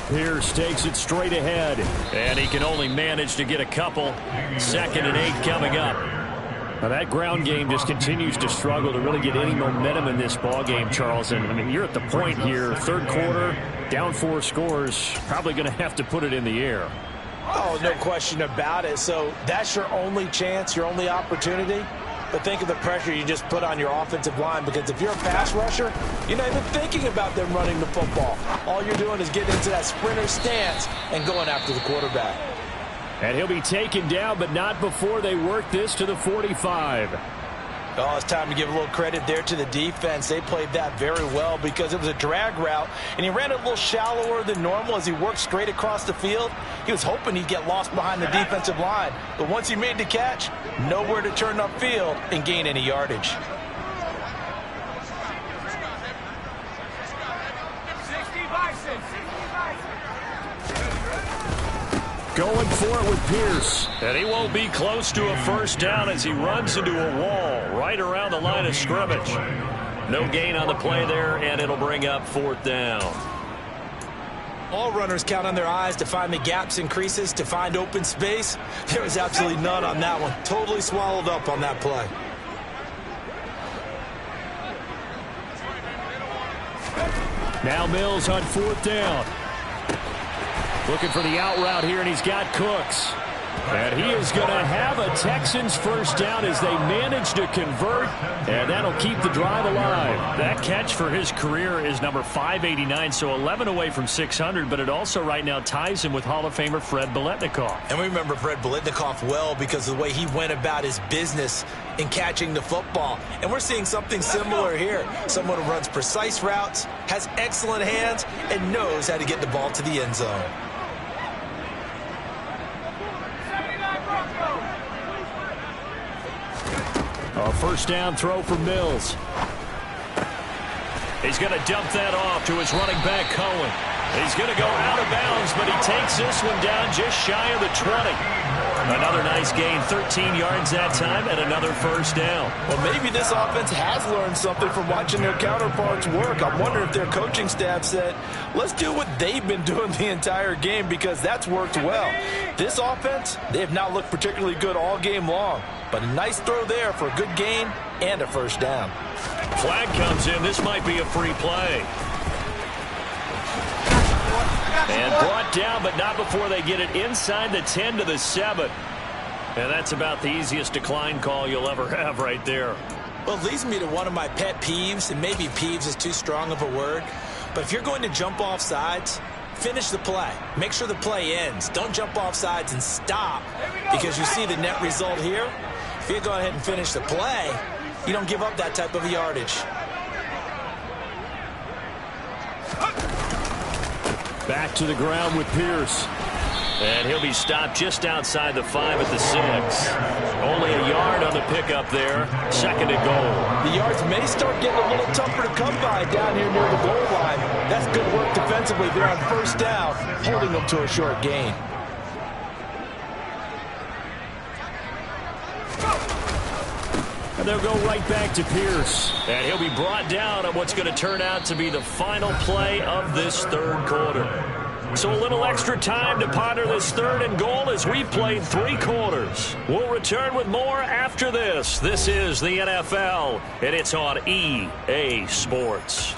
[SPEAKER 1] Pierce takes it straight ahead, and he can only manage to get a couple. 2nd and 8 coming up.
[SPEAKER 5] Now that ground game just continues to struggle to really get any momentum in this ball game, Charles. And I mean, you're at the point here, 3rd quarter, down 4 scores, probably going to have to put it in the air.
[SPEAKER 2] Oh, no question about it. So that's your only chance, your only opportunity. But think of the pressure you just put on your offensive line, because if you're a pass rusher, you're not even thinking about them running the football. All you're doing is getting into that sprinter stance and going after the quarterback.
[SPEAKER 5] And he'll be taken down, but not before they work this to the 45.
[SPEAKER 2] Oh, it's time to give a little credit there to the defense. They played that very well because it was a drag route, and he ran it a little shallower than normal as he worked straight across the field. He was hoping he'd get lost behind the defensive line, but once he made the catch, nowhere to turn upfield and gain any yardage.
[SPEAKER 5] Going for it with Pierce.
[SPEAKER 1] And he won't be close to a first down as he runs into a wall right around the line of scrimmage. No gain on the play there, and it'll bring up 4th down.
[SPEAKER 2] All runners count on their eyes to find the gaps and creases, to find open space. There was absolutely none on that one. Totally swallowed up on that play.
[SPEAKER 5] Now Mills on 4th down. Looking for the out route here, and he's got Cooks. And he is going to have a Texans first down as they manage to convert, and that'll keep the drive alive.
[SPEAKER 1] That catch for his career is number 589, so 11 away from 600, but it also right now ties him with Hall of Famer Fred Biletnikoff.
[SPEAKER 2] And we remember Fred Biletnikoff well because of the way he went about his business in catching the football. And we're seeing something similar here. Someone who runs precise routes, has excellent hands, and knows how to get the ball to the end zone.
[SPEAKER 5] A first down throw for Mills.
[SPEAKER 1] He's going to dump that off to his running back, Cohen. He's going to go out of bounds, but he takes this one down just shy of the 20. Another nice gain, 13 yards that time, and another first down.
[SPEAKER 2] Well, maybe this offense has learned something from watching their counterparts work. I wonder if their coaching staff said, let's do what they've been doing the entire game, because that's worked well. This offense, they have not looked particularly good all game long, but a nice throw there for a good gain and a first down.
[SPEAKER 1] Flag comes in. This might be a free play. And brought down, but not before they get it inside the 10 to the 7. And that's about the easiest decline call you'll ever have right there.
[SPEAKER 2] Well, it leads me to one of my pet peeves, and maybe peeves is too strong of a word, but if you're going to jump off sides, finish the play. Make sure the play ends. Don't jump off sides and stop, because you see the net result here. If you go ahead and finish the play, you don't give up that type of yardage.
[SPEAKER 5] Back to the ground with Pierce.
[SPEAKER 1] And he'll be stopped just outside the 5 at the 6. Only a yard on the pickup there. 2nd and goal.
[SPEAKER 2] The yards may start getting a little tougher to come by down here near the goal line. That's good work defensively there on first down, holding them to a short gain.
[SPEAKER 5] And they'll go right back to Pierce.
[SPEAKER 1] And he'll be brought down on what's going to turn out to be the final play of this 3rd quarter. So a little extra time to ponder this 3rd and goal as we played 3 quarters. We'll return with more after this. This is the NFL, and it's on EA Sports.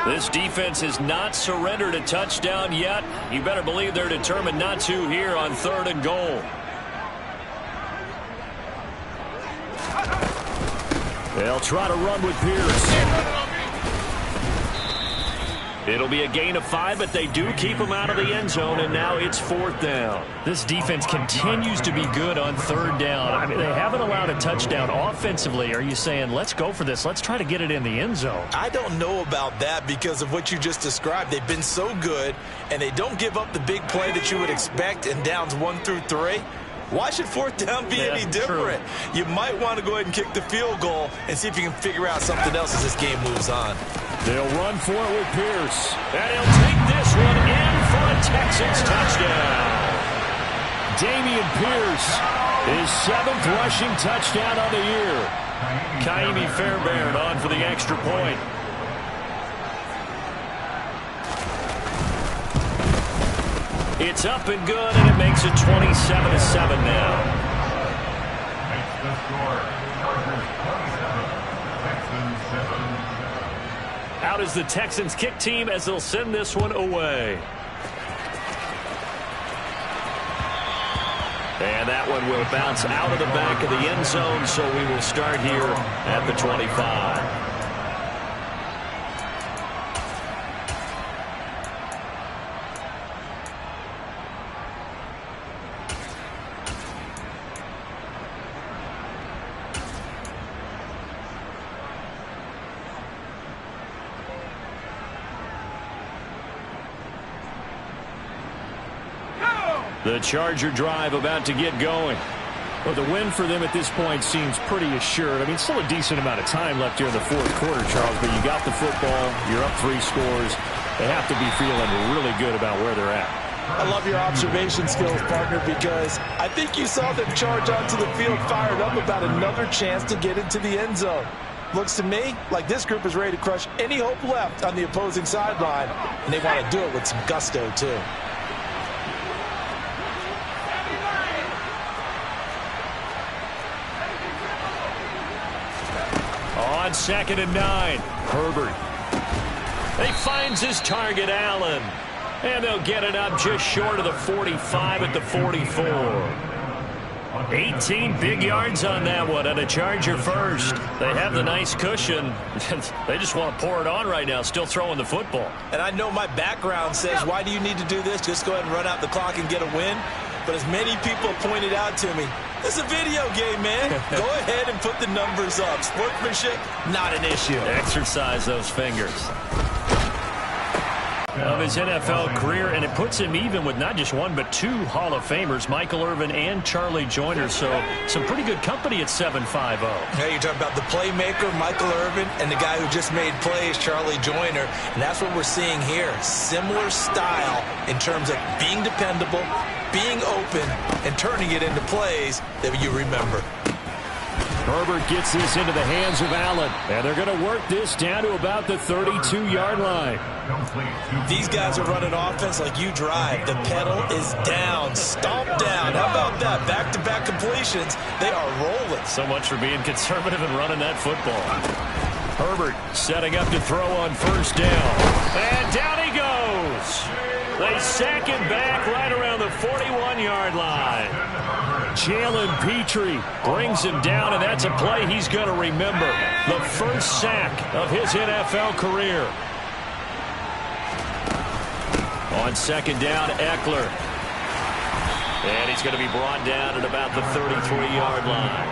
[SPEAKER 1] This defense has not surrendered a touchdown yet. You better believe they're determined not to here on 3rd and goal.
[SPEAKER 5] They'll try to run with Pierce.
[SPEAKER 1] It'll be a gain of 5, but they do keep him out of the end zone, and now it's 4th down.
[SPEAKER 5] This defense continues to be good on 3rd down. I mean, they haven't allowed a touchdown offensively. Are you saying, let's go for this? Let's try to get it in the end zone.
[SPEAKER 2] I don't know about that because of what you just described. They've been so good, and they don't give up the big play that you would expect in downs 1 through 3. Why should 4th down be any different? True. You might want to go ahead and kick the field goal and see if you can figure out something else as this game moves on.
[SPEAKER 5] They'll run for it with Pierce.
[SPEAKER 1] And he'll take this one in for a Texans touchdown.
[SPEAKER 5] Dameon Pierce, his 7th rushing touchdown on the year.
[SPEAKER 1] Kaimi Fairbairn on for the extra point. It's up and good, and it makes it 27-7 now.
[SPEAKER 3] Makes the score. Chargers 27, Texans 7.
[SPEAKER 1] Out is the Texans kick team as they'll send this one away. And that one will bounce out of the back of the end zone, so we will start here at the 25.
[SPEAKER 5] The Charger drive about to get going. Well, the win for them at this point seems pretty assured. I mean, still a decent amount of time left here in the fourth quarter, Charles, but you got the football, you're up 3 scores. They have to be feeling really good about where they're at.
[SPEAKER 2] I love your observation skills, partner, because I think you saw them charge onto the field fired up about another chance to get into the end zone. Looks to me like this group is ready to crush any hope left on the opposing sideline, and they want to do it with some gusto, too.
[SPEAKER 5] On 2nd and 9, Herbert. He finds his target, Allen. And they'll get it up just short of the 45 at the 44. 18 big yards on that one, and a Charger first. They have the nice cushion. They just want to pour it on right now, still throwing the football.
[SPEAKER 2] And I know my background says, why do you need to do this? Just go ahead and run out the clock and get a win. But as many people pointed out to me, it's a video game, man. Go ahead and put the numbers up. Sportsmanship, not an issue.
[SPEAKER 5] Exercise those fingers. Of his NFL career, and it puts him even with not just 1 but 2 Hall of Famers, Michael Irvin and Charlie Joyner. So some pretty good company at 7-5-0.
[SPEAKER 2] Hey, you're talking about the playmaker, Michael Irvin, and the guy who just made plays, Charlie Joyner. And that's what we're seeing here. Similar style in terms of being dependable, being open, and turning it into plays that you remember.
[SPEAKER 5] Herbert gets this into the hands of Allen, and they're going to work this down to about the 32-yard line.
[SPEAKER 2] These guys are running offense like you drive. The pedal is down, stomp down. How about that? Back-to-back completions. They are rolling.
[SPEAKER 5] So much for being conservative and running that football. Herbert setting up to throw on 1st down. And down he goes. They sack him back right around the 41-yard line. Jalen Petrie brings him down, and that's a play he's going to remember. The first sack of his NFL career. On 2nd down, Eckler. And he's going to be brought down at about the 33-yard line.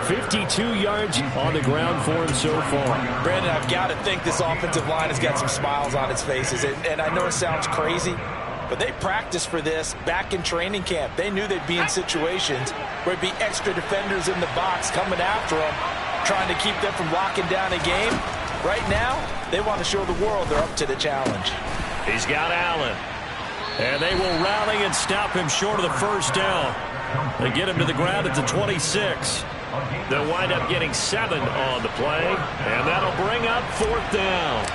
[SPEAKER 5] 52 yards on the ground for him so far.
[SPEAKER 2] Brandon, I've got to think this offensive line has got some smiles on its faces. And I know it sounds crazy, but they practiced for this back in training camp. They knew they'd be in situations where it'd be extra defenders in the box coming after them, trying to keep them from locking down a game. Right now, they want to show the world they're up to the challenge.
[SPEAKER 5] He's got Allen. And they will rally and stop him short of the 1st down. They get him to the ground at the 26. They'll wind up getting 7 on the play, and that'll bring up 4th down.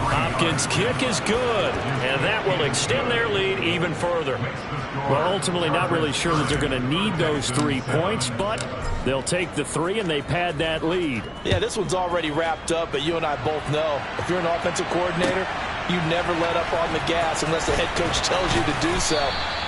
[SPEAKER 5] Hopkins' kick is good, and that will extend their lead even further. Well, ultimately not really sure that they're going to need those 3 points, but they'll take the 3 and they pad that lead.
[SPEAKER 2] Yeah, this one's already wrapped up, but you and I both know if you're an offensive coordinator, you never let up on the gas unless the head coach tells you to do so.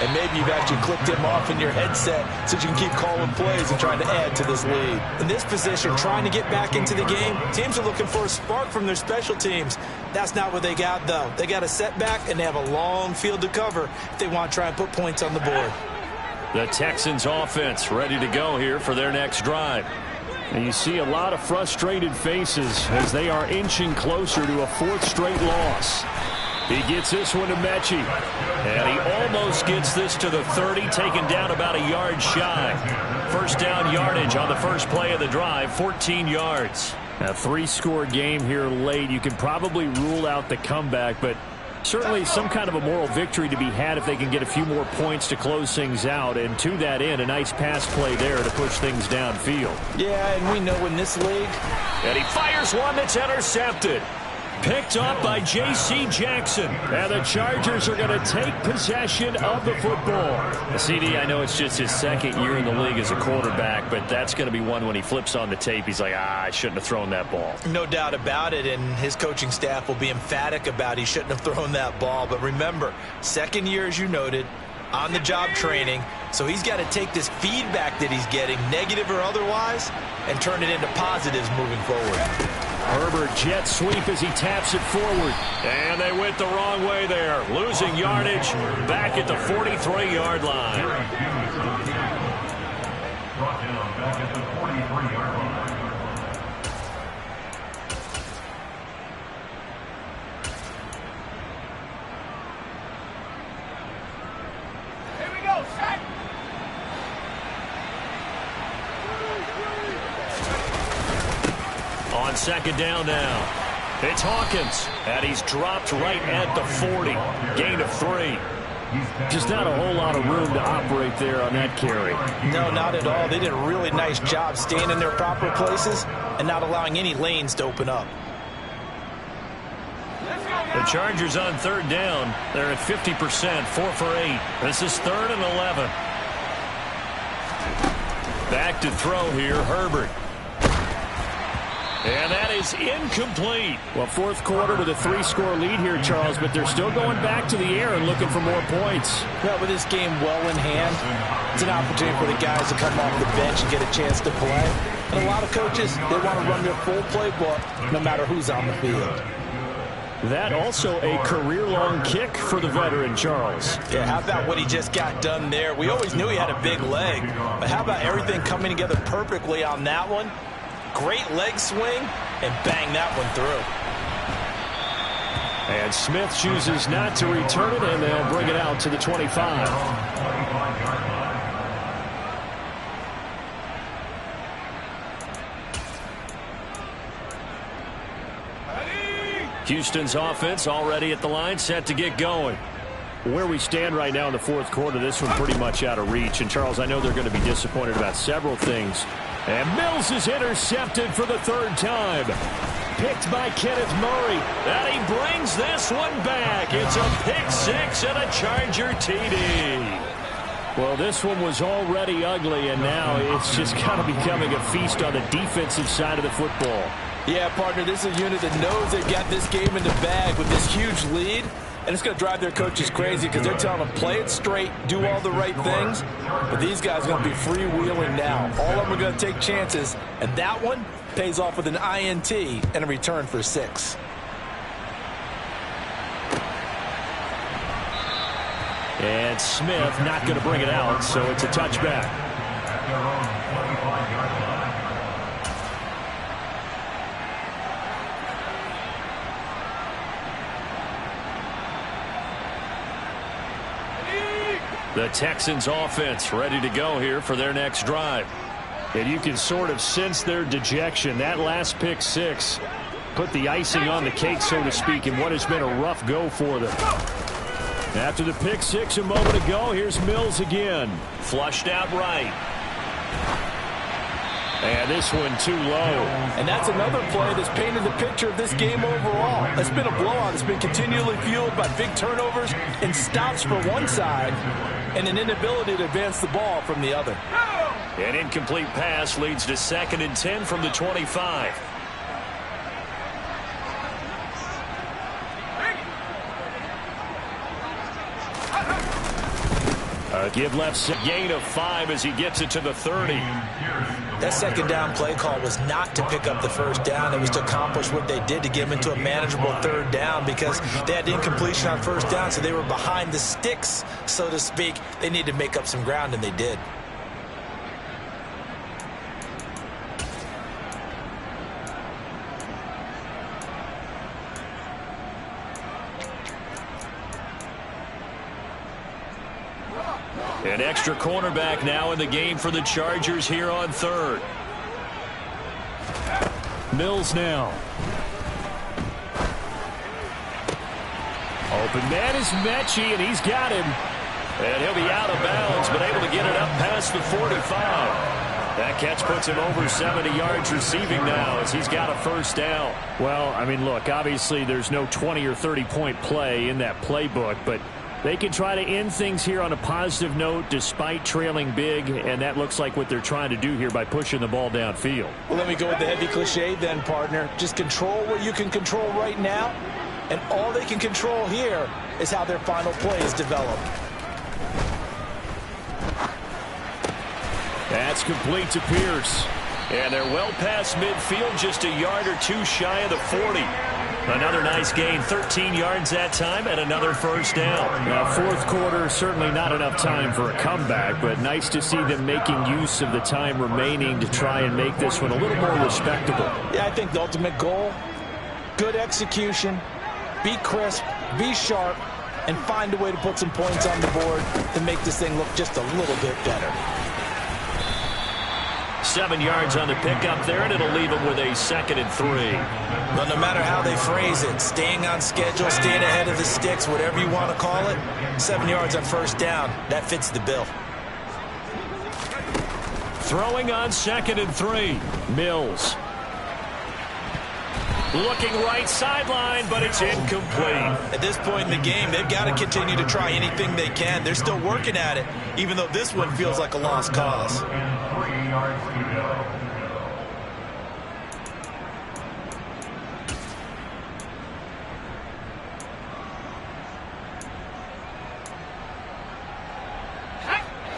[SPEAKER 2] And maybe you've actually clicked him off in your headset so you can keep calling plays and trying to add to this lead. In this position, trying to get back into the game, teams are looking for a spark from their special teams. That's not what they got, though. They got a setback, and they have a long field to cover if they want to try and put points on the board.
[SPEAKER 5] The Texans offense ready to go here for their next drive. And you see a lot of frustrated faces as they are inching closer to a 4th straight loss. He gets this one to Mechie. And he almost gets this to the 30, taken down about a yard shy. 1st down yardage on the first play of the drive, 14 yards. A 3-score game here late. You can probably rule out the comeback, but certainly some kind of a moral victory to be had if they can get a few more points to close things out. And to that end, a nice pass play there to push things downfield.
[SPEAKER 2] Yeah, and we know in this league.
[SPEAKER 5] And he fires one that's intercepted. Picked up by J.C. Jackson. And the Chargers are going to take possession of the football. CD, I know it's just his 2nd year in the league as a quarterback, but that's going to be one when he flips on the tape. He's like, I shouldn't have thrown that ball.
[SPEAKER 2] No doubt about it, and his coaching staff will be emphatic about he shouldn't have thrown that ball. But remember, 2nd year, as you noted, on-the-job training. So he's got to take this feedback that he's getting, negative or otherwise, and turn it into positives moving forward.
[SPEAKER 5] Herbert jet sweep as he taps it forward. And they went the wrong way there. Losing yardage back at the 43-yard line.
[SPEAKER 3] Brought down back at the 43-yard line.
[SPEAKER 1] second down now. It's Hawkins, and he's dropped right at the 40. Gain of 3.
[SPEAKER 5] Just not a whole lot of room to operate there on that carry.
[SPEAKER 2] No, not at all. They did a really nice job staying in their proper places and not allowing any lanes to open up.
[SPEAKER 1] The Chargers on third down. They're at 50%, 4 for 8. This is 3rd and 11. Back to throw here, Herbert. And that is incomplete.
[SPEAKER 5] Well, fourth quarter with a 3-score lead here, Charles, but they're still going back to the air and looking for more points.
[SPEAKER 2] Yeah, with this game well in hand, it's an opportunity for the guys to come off the bench and get a chance to play. And a lot of coaches, they want to run their full playbook no matter who's on the field.
[SPEAKER 5] That also a career-long kick for the veteran, Charles.
[SPEAKER 2] Yeah, how about what he just got done there? We always knew he had a big leg, but how about everything coming together perfectly on that one? Great leg swing, and bang that one through.
[SPEAKER 5] And Smith chooses not to return it, and they'll bring it out to the 25.
[SPEAKER 1] Houston's offense already at the line, set to get going.
[SPEAKER 5] Where we stand right now in the fourth quarter, this one pretty much out of reach. And, Charles, I know they're going to be disappointed about several things. And Mills is intercepted for the 3rd time. Picked by Kenneth Murray.
[SPEAKER 1] And he brings this one back. It's a pick-6 and a Charger TD.
[SPEAKER 5] Well, this one was already ugly, and now it's just kind of becoming a feast on the defensive side of the football.
[SPEAKER 2] Yeah, partner, this is a unit that knows they've got this game in the bag with this huge lead. And it's going to drive their coaches crazy because they're telling them, play it straight, do all the right things. But these guys are going to be freewheeling now. All of them are going to take chances. And that one pays off with an INT and a return for 6.
[SPEAKER 5] And Smith not going to bring it out, so it's a touchback.
[SPEAKER 1] The Texans offense ready to go here for their next drive.
[SPEAKER 5] And you can sort of sense their dejection. That last pick-6 put the icing on the cake, so to speak, in what has been a rough go for them. After the pick-6 a moment ago, here's Mills again.
[SPEAKER 1] Flushed out right.
[SPEAKER 5] And this one too low.
[SPEAKER 2] And that's another play that's painted the picture of this game overall. It's been a blowout. It's been continually fueled by big turnovers and stops for one side and an inability to advance the ball from the other.
[SPEAKER 1] An incomplete pass leads to 2nd and 10 from the 25.
[SPEAKER 5] Give left,
[SPEAKER 1] gain of 5 as he gets it to the 30.
[SPEAKER 2] That second down play call was not to pick up the first down. It was to accomplish what they did to get them into a manageable 3rd down because they had incompletion on first down, so they were behind the sticks, so to speak. They needed to make up some ground, and they did.
[SPEAKER 1] An extra cornerback now in the game for the Chargers here on 3rd.
[SPEAKER 5] Mills now. Open man is Mechie, and he's got him.
[SPEAKER 1] And he'll be out of bounds, but able to get it up past the 45. That catch puts him over 70 yards receiving now as he's got a first down.
[SPEAKER 5] Well, I mean, look, obviously there's no 20 or 30-point play in that playbook, but they can try to end things here on a positive note despite trailing big, and that looks like what they're trying to do here by pushing the ball downfield.
[SPEAKER 2] Well, let me go with the heavy cliche then, partner. Just control what you can control right now, and all they can control here is how their final plays develop.
[SPEAKER 5] That's complete to Pierce.
[SPEAKER 1] And they're well past midfield, just a yard or two shy of the 40. Another nice gain, 13 yards that time, and another first down.
[SPEAKER 5] Now, fourth quarter, certainly not enough time for a comeback, but nice to see them making use of the time remaining to try and make this one a little more respectable.
[SPEAKER 2] Yeah, I think the ultimate goal, good execution, be crisp, be sharp, and find a way to put some points on the board to make this thing look just a little bit better.
[SPEAKER 1] 7 yards on the pickup there, and it'll leave them with a 2nd and 3.
[SPEAKER 2] But no matter how they phrase it, staying on schedule, staying ahead of the sticks, whatever you want to call it, 7 yards on first down, that fits the bill.
[SPEAKER 1] Throwing on 2nd and 3. Mills. Looking right sideline, but it's incomplete.
[SPEAKER 2] At this point in the game, they've got to continue to try anything they can. They're still working at it, even though this one feels like a lost cause.
[SPEAKER 3] And 3 yards to go.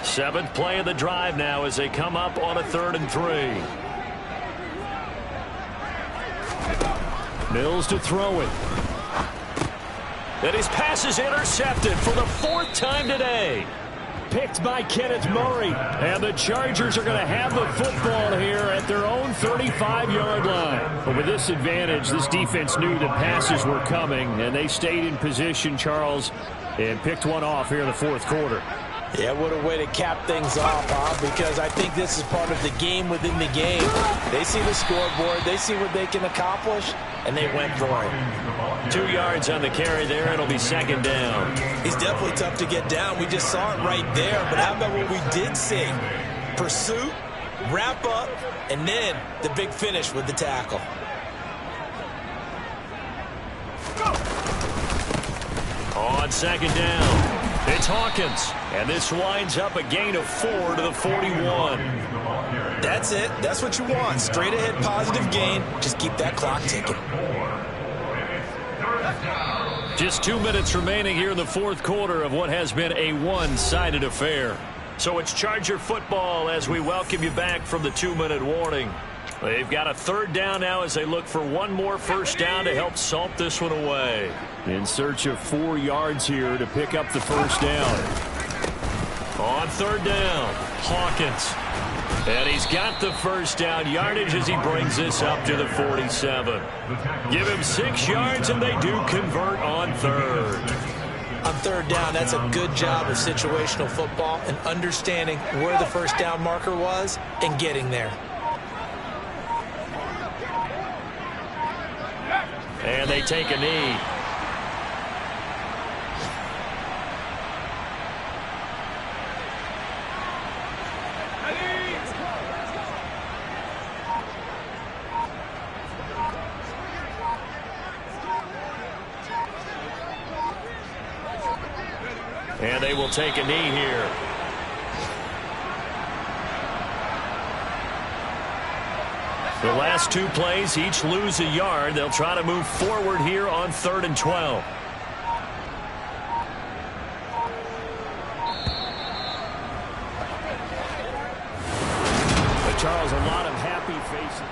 [SPEAKER 1] Seventh play of the drive now as they come up on a 3rd and 3. Mills to throw it. And his pass is intercepted for the 4th time today. Picked by Kenneth Murray. And the Chargers are going to have the football here at their own 35-yard line. But with this advantage, this defense knew that passes were coming, and they stayed in position, Charles, and picked one off here in the 4th quarter.
[SPEAKER 2] Yeah, what a way to cap things off, Bob, because I think this is part of the game within the game. They see the scoreboard, they see what they can accomplish, and they went for it.
[SPEAKER 1] 2 yards on the carry there. It'll be 2nd down.
[SPEAKER 2] He's definitely tough to get down. We just saw it right there, but how about what we did see? Pursuit, wrap up, and then the big finish with the tackle.
[SPEAKER 1] On 2nd down, it's Hawkins. And this winds up a gain of 4 to the 41.
[SPEAKER 2] That's it. That's what you want. Straight ahead positive gain. Just keep that clock ticking.
[SPEAKER 1] Just 2 minutes remaining here in the 4th quarter of what has been a one-sided affair. So it's Charger football as we welcome you back from the 2-minute warning. They've got a 3rd down now as they look for one more first down to help salt this one away. In search of 4 yards here to pick up the first down. On 3rd down, Hawkins. And he's got the first down yardage as he brings this up to the 47. Give him 6 yards, and they do convert on 3rd.
[SPEAKER 2] On 3rd down, that's a good job of situational football and understanding where the first down marker was and getting there.
[SPEAKER 1] And they take a knee. And they will take a knee here. The last 2 plays, each lose a yard. They'll try to move forward here on 3rd and 12. But Charles, a lot of happy faces.